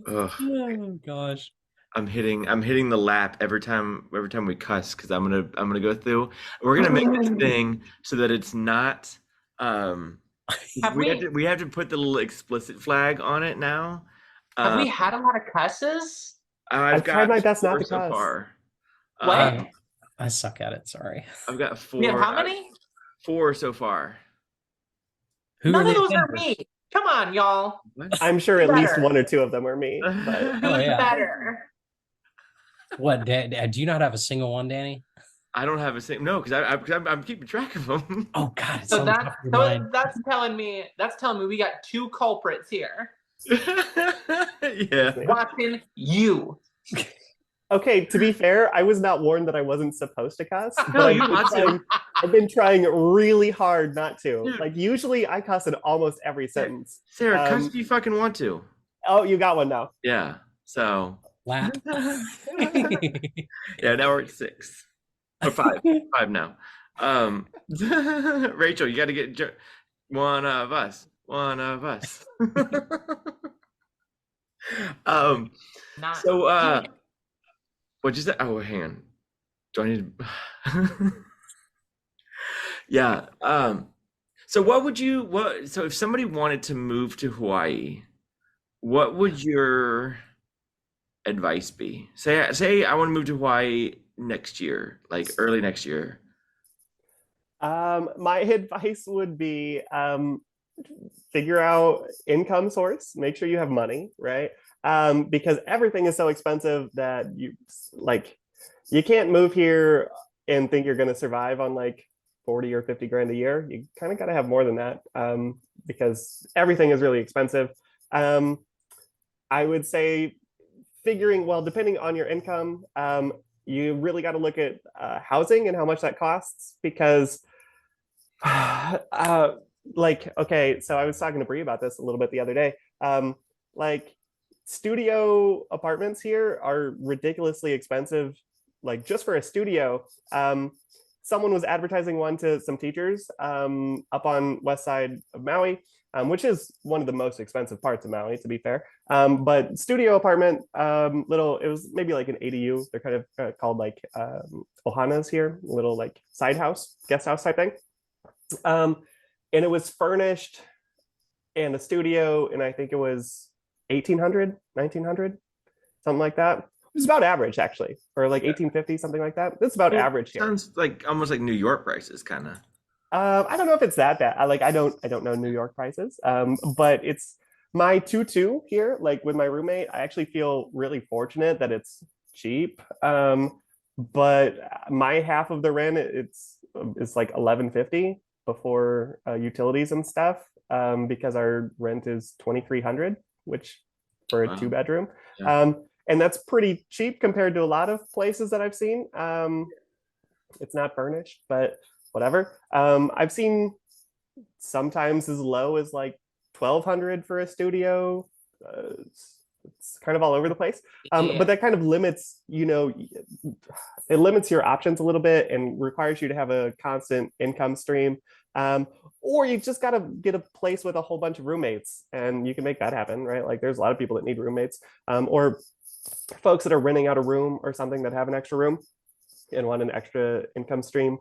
Ugh. Oh gosh. I'm hitting the lap every time we cuss, because I'm gonna go through. We're gonna make this thing so that it's not. Have We have to put the little explicit flag on it now. have we had a lot of cusses? I've tried got my best not 4 to so cuss. far. What? I suck at it, sorry. I've got 4. We have how many? 4 so far. Who None are of the those are offenders? me. Come on, y'all. What? I'm sure at least Better. 1 or 2 of them are me. But Oh, Who's yeah. better? What, do you not have a single one, Danny? I don't have a same. No, because I'm keeping track of them. Oh god, it's So on the that's top of your mind. telling me we got 2 culprits here. Yeah. Watching you. okay, to be fair, I was not warned that I wasn't supposed to cuss. No, But you want to. I've been trying really hard not to. Dude. Like usually I cuss in almost every sentence. Sarah, cuss Um, if you fucking want to. Oh, you got one now. Yeah. So. Lap. Yeah, now we're at 6 or 5. 5 now. Rachel, you got to get one of us. One of us. Not So What'd you say? Oh, hang on. Do I need to... Yeah. So so if somebody wanted to move to Hawaii, what would your advice be? Say I want to move to Hawaii next year, like early next year. My advice would be figure out income source, make sure you have money, right? Because everything is so expensive that you can't move here and think you're going to survive on like 40 or 50 grand a year. You kind of got to have more than that because everything is really expensive. Um, I would say well, depending on your income, you really got to look at housing and how much that costs because okay, so I was talking to Bree about this a little bit the other day. Like studio apartments here are ridiculously expensive, like just for a studio. Someone was advertising one to some teachers up on west side of Maui, which is one of the most expensive parts of Maui, to be fair. But studio apartment, it was maybe like an ADU. They're kind of called like ohanas here, little like side house, guest house type thing. And it was furnished and a studio, and I think it was 1800, 1900, something like that. It was about average actually, or like 1850, something like that. That's about average here. Sounds like almost like New York prices, kind of. I don't know if it's that bad. I don't know New York prices. But it's my tutu here. Like with my roommate, I actually feel really fortunate that it's cheap. But my half of the rent it's like 1150 before utilities and stuff. Because our rent is 2300, which for a 2-bedroom. Yeah. And that's pretty cheap compared to a lot of places that I've seen. It's not furnished, but whatever. I've seen sometimes as low as like 1200 for a studio. It's kind of all over the place. But that kind of limits, it limits your options a little bit and requires you to have a constant income stream. Or you've just got to get a place with a whole bunch of roommates and you can make that happen, right? Like there's a lot of people that need roommates, or folks that are renting out a room or something that have an extra room and want an extra income stream.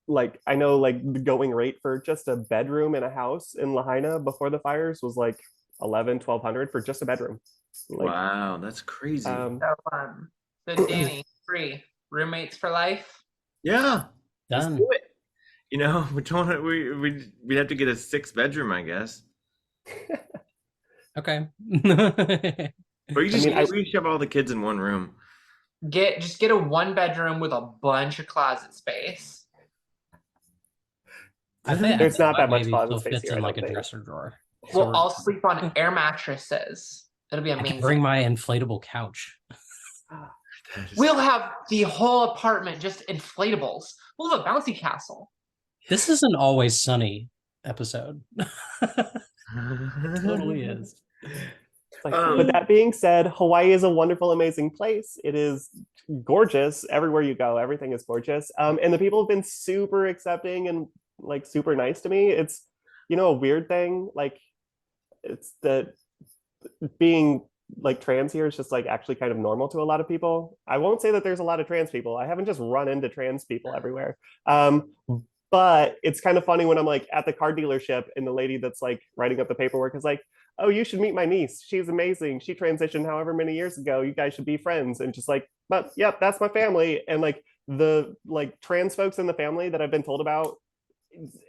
Like I know like the going rate for just a bedroom in a house in Lahaina before the fires was like 1200 for just a bedroom. Like, wow, that's crazy. So Danny, free roommates for life. Yeah, let's Done. do it. We'd have to get a 6-bedroom, I guess. Okay. Or you just we shove all the kids in one room. Just get a 1-bedroom with a bunch of closet space. There's not that much closet space fits here, in I like a don't think. dresser drawer. We'll all sleep on air mattresses. It'll be I amazing. can bring my inflatable couch. We'll have the whole apartment just inflatables. We'll have a bouncy castle. This is an Always Sunny episode. Totally is. But that being said, Hawaii is a wonderful, amazing place. It is gorgeous everywhere you go. Everything is gorgeous. And the people have been super accepting and like super nice to me. It's, a weird thing. Like it's that being like trans here is just like actually kind of normal to a lot of people. I won't say that there's a lot of trans people. I haven't just run into trans people everywhere. But it's kind of funny when I'm like at the car dealership and the lady that's like writing up the paperwork is like, oh, you should meet my niece. She's amazing. She transitioned however many years ago. You guys should be friends. And just like, but yep, that's my family. And like the like trans folks in the family that I've been told about,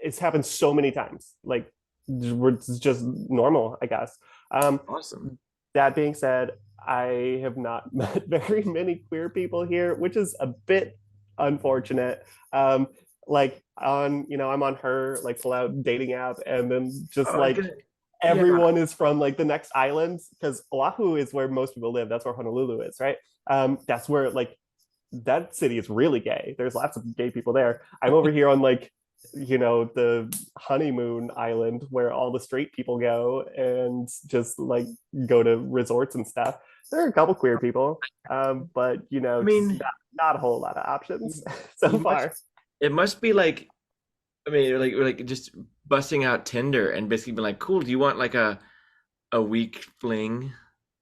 it's happened so many times. Like it's just normal, I guess. Awesome. That being said, I have not met very many queer people here, which is a bit unfortunate. Like I'm on her like full out dating app, and then just everyone is from like the next island because Oahu is where most people live. That's where Honolulu is, right? That's where like that city is really gay. There's lots of gay people there. I'm over here on like the honeymoon island where all the straight people go and just like go to resorts and stuff. There are a couple queer people, but I mean, not a whole lot of options so far. It must be like, like just busting out Tinder and basically being like, cool, do you want like a week fling?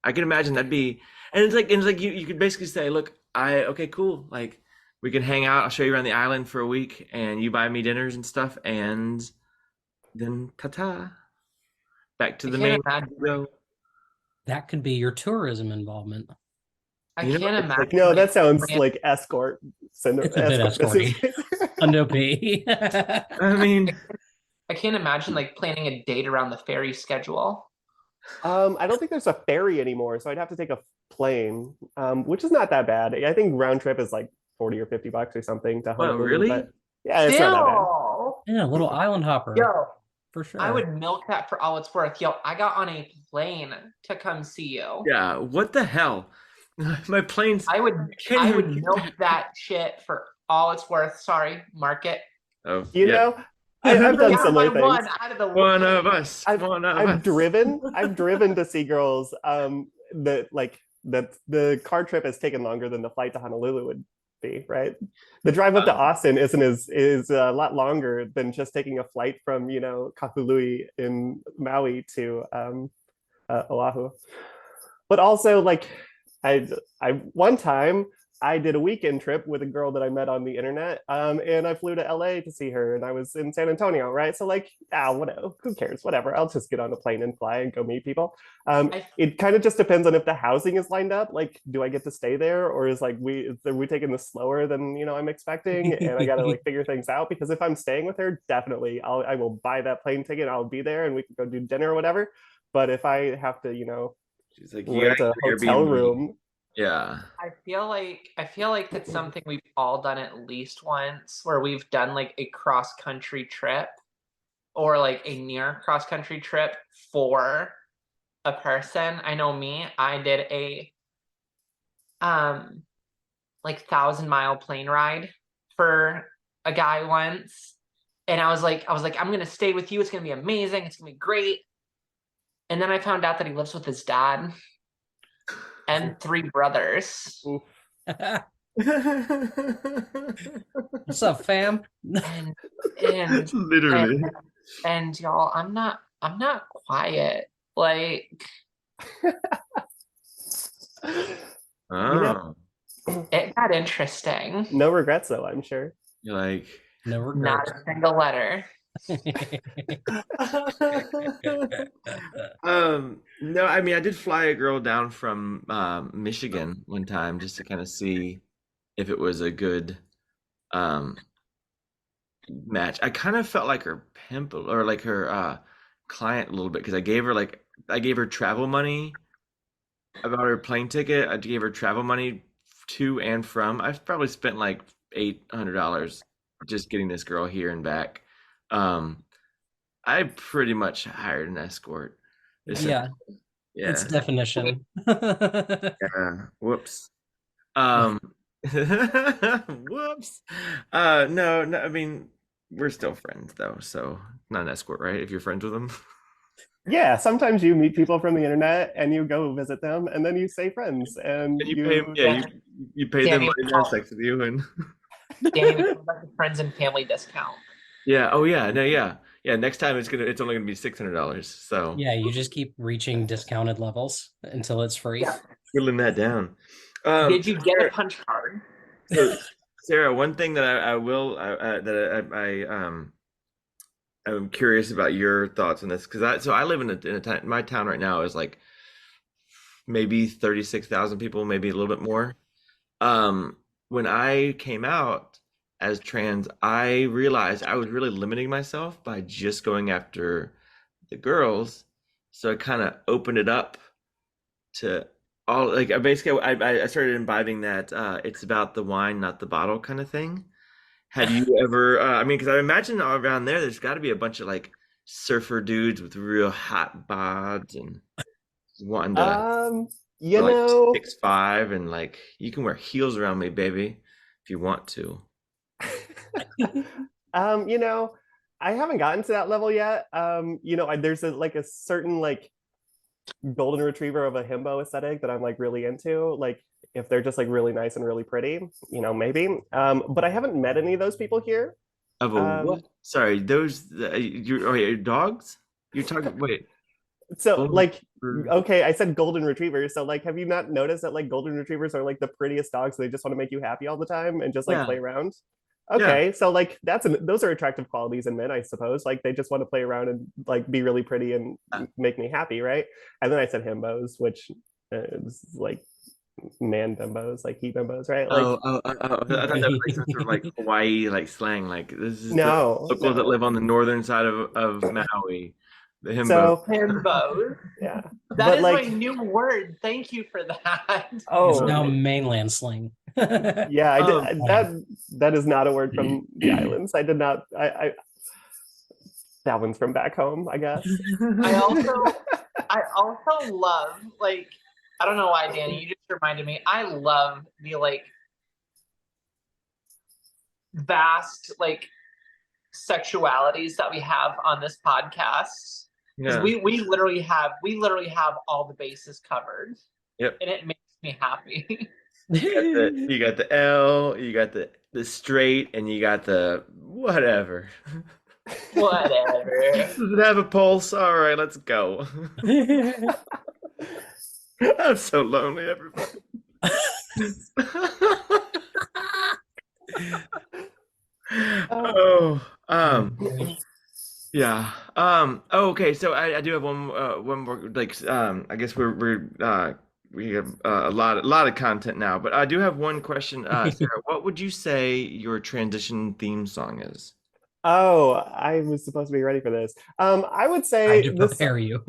I can imagine that'd be, And it's like you could basically say, look, okay, cool. Like we can hang out. I'll show you around the island for a week, and you buy me dinners and stuff, and then ta-ta, back to I the can't main. imagine. Go. That could be your tourism involvement. I You know, can't it's like, imagine. No, that sounds plan- like escort. It's a bit escorty. Hundo P. I mean, I can't imagine like planning a date around the ferry schedule. I don't think there's a ferry anymore, so I'd have to take a plane, which is not that bad. I think round trip is like 40 or 50 bucks or something to what, Honolulu. really? But yeah, it's not that bad. Still, Yeah, a little island hopper yo, for sure. I would milk that for all it's worth. Yo, I got on a plane to come see you. Yeah, what the hell? My plane's. I would can't I even would get milk back. that shit for all it's worth. Sorry, market. Oh, You yeah. know, I've done Got similar my one things. out of the One way. of us. One of I've us. driven to see girls. The car trip has taken longer than the flight to Honolulu would be, right? The drive up to Austin is a lot longer than just taking a flight from Kahului in Maui to Oahu. But also, like, I one time I did a weekend trip with a girl that I met on the internet, and I flew to LA to see her, and I was in San Antonio, right? So like, whatever, who cares? Whatever, I'll just get on a plane and fly and go meet people. It kind of just depends on if the housing is lined up. Like, do I get to stay there, or is are we taking this slower than I'm expecting, and I gotta like figure things out? Because if I'm staying with her, definitely I will buy that plane ticket. I'll be there, and we can go do dinner or whatever. But if I have to, She's like, rent a hotel Airbnb. room. Yeah. I feel like that's something we've all done at least once, where we've done like a cross country trip or like a near cross country trip for a person. I know me, I did a like 1,000-mile plane ride for a guy once. And I was like, I'm gonna stay with you, it's gonna be amazing, it's gonna be great. And then I found out that he lives with his dad and 3 brothers. What's up, fam? And Literally. and y'all, I'm not quiet. Like, Oh. it got interesting. No regrets though, I'm sure. You're like. No Not regrets. a single letter. No, I mean I did fly a girl down from Michigan one time just to kind of see if it was a good match. I kind of felt like her pimp or like her client a little bit because I gave her travel money about her plane ticket. I gave her travel money to and from. I've probably spent like $800 just getting this girl here and back. I pretty much hired an escort. Yeah, Yeah. it's definition. Yeah. Whoops. Whoops. No, I mean, we're still friends though, so not an escort, right? If you're friends with them. Yeah, sometimes you meet people from the internet and you go visit them, and then you stay friends, and And you pay them, yeah, you pay them Danny, money to have sex with you, and Danny, we talk about the friends and family discount. yeah, oh yeah, no, yeah. Next time it's only gonna be $600. So Yeah, you just keep reaching discounted levels until it's free. Yeah. whittling that down. Did you get a punch card? So, Sarah, one thing that I'm curious about your thoughts on this because I live in my town right now is like maybe 36,000 people, maybe a little bit more. When I came out as trans, I realized I was really limiting myself by just going after the girls. So I kind of opened it up to all like basically I started imbibing that it's about the wine, not the bottle kind of thing. Have you ever I mean, because I imagine around there's got to be a bunch of like surfer dudes with real hot bods and wanting to you like know, 6'5" and like you can wear heels around me, baby, if you want to. I haven't gotten to that level yet. There's a certain like golden retriever of a himbo aesthetic that I'm like really into. Like if they're just like really nice and really pretty, maybe. But I haven't met any of those people here. Of a what? Sorry, those your dogs? You're talking. Wait. So Golden like, Retriever. okay, I said golden retrievers. So like, have you not noticed that like golden retrievers are like the prettiest dogs? They just want to make you happy all the time and just like Yeah, play around. yeah. Okay, so like those are attractive qualities in men, I suppose. Like they just want to play around and like be really pretty and make me happy, right? And then I said himbos, which is like man bimbos, like he bimbos, right? Like I thought that was like some sort of like Hawaii like slang. Like this is the no, locals that no. live on the northern side of Maui, the himbo. So Himbo. yeah, That but is my like new word. Thank you for that. It's oh now mainland slang. yeah, I Um, did that is not a word from the islands. I did not. I that one's from back home, I guess. I also love, like, I don't know why, Danny, you just reminded me. I love the like vast like sexualities that we have on this podcast. Because yeah. we literally have all the bases covered. Yep. And it makes me happy. You got the L, you got the straight, and you got the whatever. Whatever. Does it have a pulse? All right, let's go. I'm so lonely, everybody. Oh, yeah. Oh, okay. So I do have one more. Like, I guess we have a lot of content now, but I do have one question. Sarah, what would you say your transition theme song is? Oh, I was supposed to be ready for this. I would I say had to this. prepare you.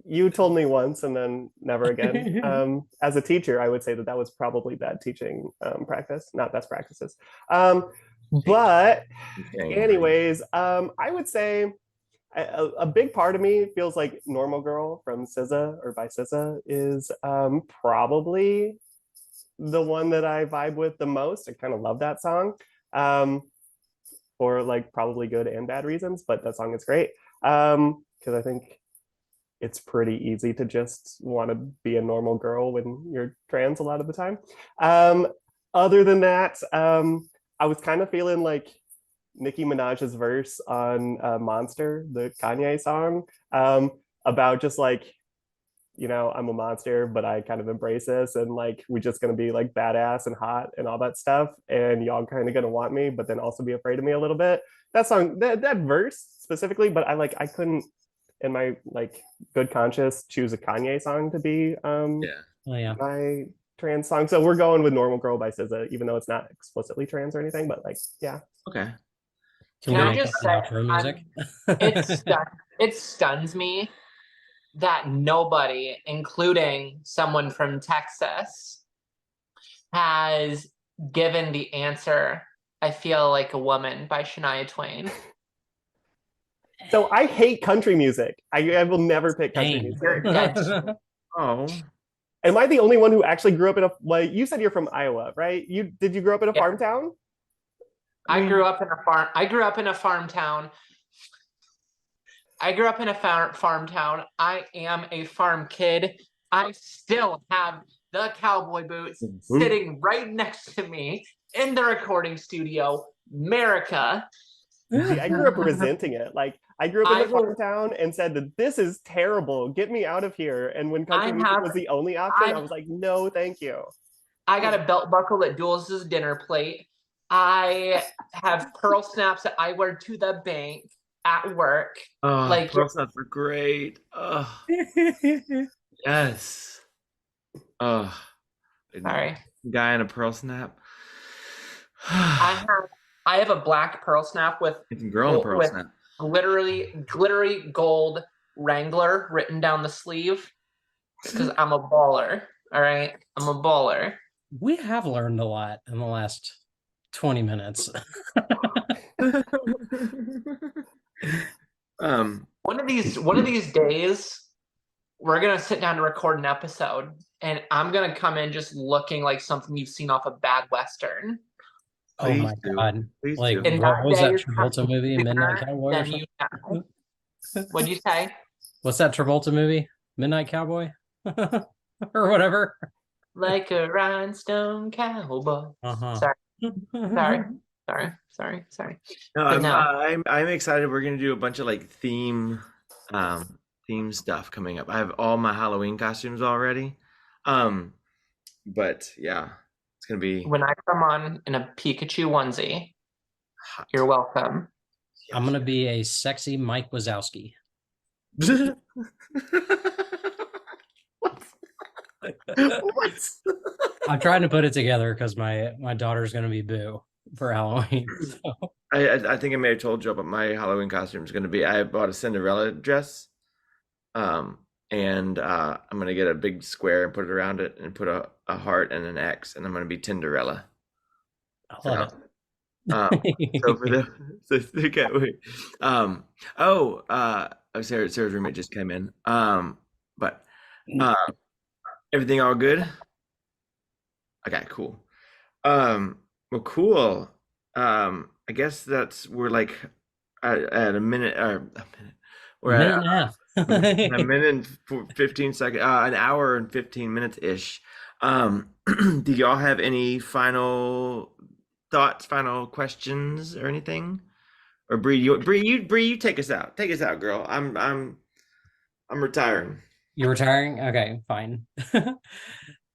You told me once and then never again. As a teacher, I would say that that was probably bad teaching practice, not best practices. But anyways, I would say a big part of me feels like Normal Girl from SZA or by SZA is probably the one that I vibe with the most. I kind of love that song for like probably good and bad reasons, but that song is great because I think it's pretty easy to just want to be a normal girl when you're trans a lot of the time. Other than that, I was kind of feeling like Nicki Minaj's verse on Monster, the Kanye song, about just like, you know, I'm a monster, but I kind of embrace this and like we're just gonna be like badass and hot and all that stuff. And y'all kind of gonna want me, but then also be afraid of me a little bit. That song, that verse specifically, but I couldn't in my like good conscience choose a Kanye song to be my trans song. So we're going with Normal Girl by SZA, even though it's not explicitly trans or anything, but like yeah. Okay. Can I we make just that say, outro music? it stuns me that nobody, including someone from Texas, has given the answer "I Feel Like a Woman" by Shania Twain. So I hate country music. I will never pick country music. You're dead. Oh, Am I the only one who actually grew up in a, well, you said you're from Iowa, right? Did you grow up in a farm town? I grew up in a farm. I grew up in a farm town. I grew up in a farm town. I am a farm kid. I still have the cowboy boots sitting right next to me in the recording studio. America. See, I grew up resenting it. Like I grew up in a farm town and said that this is terrible. Get me out of here. And when country music was the only option, I was like, no, thank you. I got a belt buckle that duels as dinner plate. I have pearl snaps that I wear to the bank at work. oh, Like pearl snaps are great. Oh, yes. Oh, sorry. Guy in a pearl snap. I have a black pearl snap with Girl in a pearl snap. glittery gold Wrangler written down the sleeve because I'm a baller. All right, I'm a baller. We have learned a lot in the last 20 minutes. One of these days, we're gonna sit down to record an episode, and I'm gonna come in just looking like something you've seen off a bad Western. Oh my God! Please like, do. what was that Travolta movie, Midnight Cowboy? Or something? What'd you say? What's that Travolta movie, Midnight Cowboy, or whatever? Like a rhinestone cowboy. Sorry. No, I'm excited. We're gonna do a bunch of like theme theme stuff coming up. I have all my Halloween costumes already. But yeah, it's gonna be When I come on in a Pikachu onesie, hot. you're welcome. I'm gonna be a sexy Mike Wazowski. What? What? I'm trying to put it together because my daughter's gonna be Boo for Halloween. So. I think I may have told you about my Halloween costume is going to be. I bought a Cinderella dress, and I'm going to get a big square and put it around it and put a heart and an X, and I'm going to be Tinderella. I love So for the okay, wait. Sarah's roommate just came in. But everything all good? Okay, cool. Well, cool. I guess we're like at a minute or a minute. We're minute at and a half. a minute and 15 seconds, an hour and 15 minutes ish. Do y'all have any final thoughts, final questions, or anything? Or Bree, you take us out. Take us out, girl. I'm retiring. You're retiring? Okay, fine.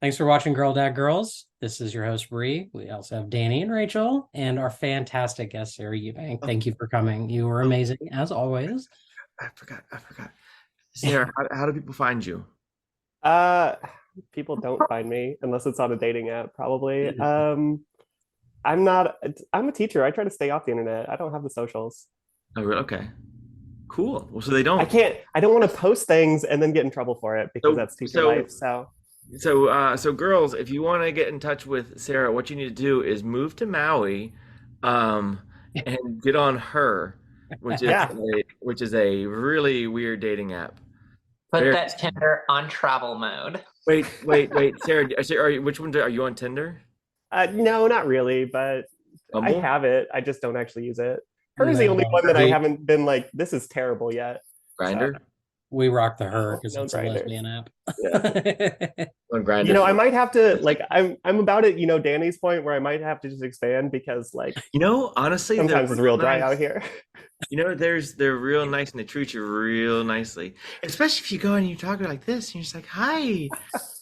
Thanks for watching Girl Dad Girls. This is your host, Bree. We also have Danny and Rachel and our fantastic guest, Sarah Eubank. Thank you for coming. You were amazing, as always. I forgot. Sarah, how do people find you? People don't find me unless it's on a dating app, probably. I'm a teacher. I try to stay off the internet. I don't have the socials. Oh, really? Okay. Cool. Well, so they don't. I don't want to post things and then get in trouble for it because that's teacher life. So girls, if you want to get in touch with Sarah, what you need to do is move to Maui, and get on Her, which is a really weird dating app. Put that Tinder on travel mode. Wait, Sarah, which one are you on Tinder? No, not really, but Bumble? I have it. I just don't actually use it. Her is the only one that I haven't been like, this is terrible yet. Grindr? We rock the Her because it's Grindr. a lesbian app. Yeah. On Grindr. You know, I might have to like. I'm about it. You know, Danny's point where I might have to just expand because like. You know, honestly, sometimes it's real dry out here. You know, they're real nice and they treat you real nicely. Especially if you go and you talk like this and you're just like, hi.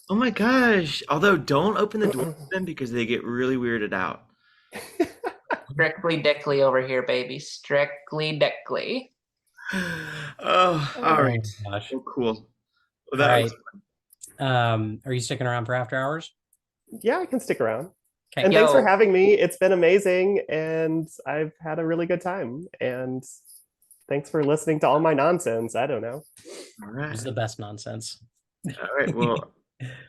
Oh my gosh. Although don't open the door to them because they get really weirded out. Strictly dickly over here, baby. Strictly dickly. Oh, all right. Gosh. Oh, cool. Well, All right. Are you sticking around for after hours? Yeah, I can stick around. Okay. And thanks for having me. It's been amazing, and I've had a really good time. And thanks for listening to all my nonsense. I don't know. All right. It's the best nonsense. All right. Well,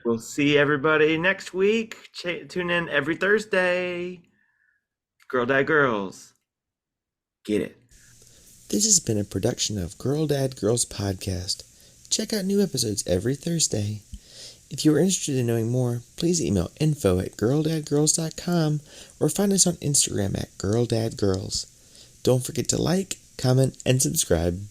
we'll see everybody next week. Tune in every Thursday. Girl Dad Girls. Get it. This has been a production of Girl Dad Girls Podcast. Check out new episodes every Thursday. If you are interested in knowing more, please email info@girldadgirls.com or find us on Instagram @girldadgirls. Don't forget to like, comment, and subscribe.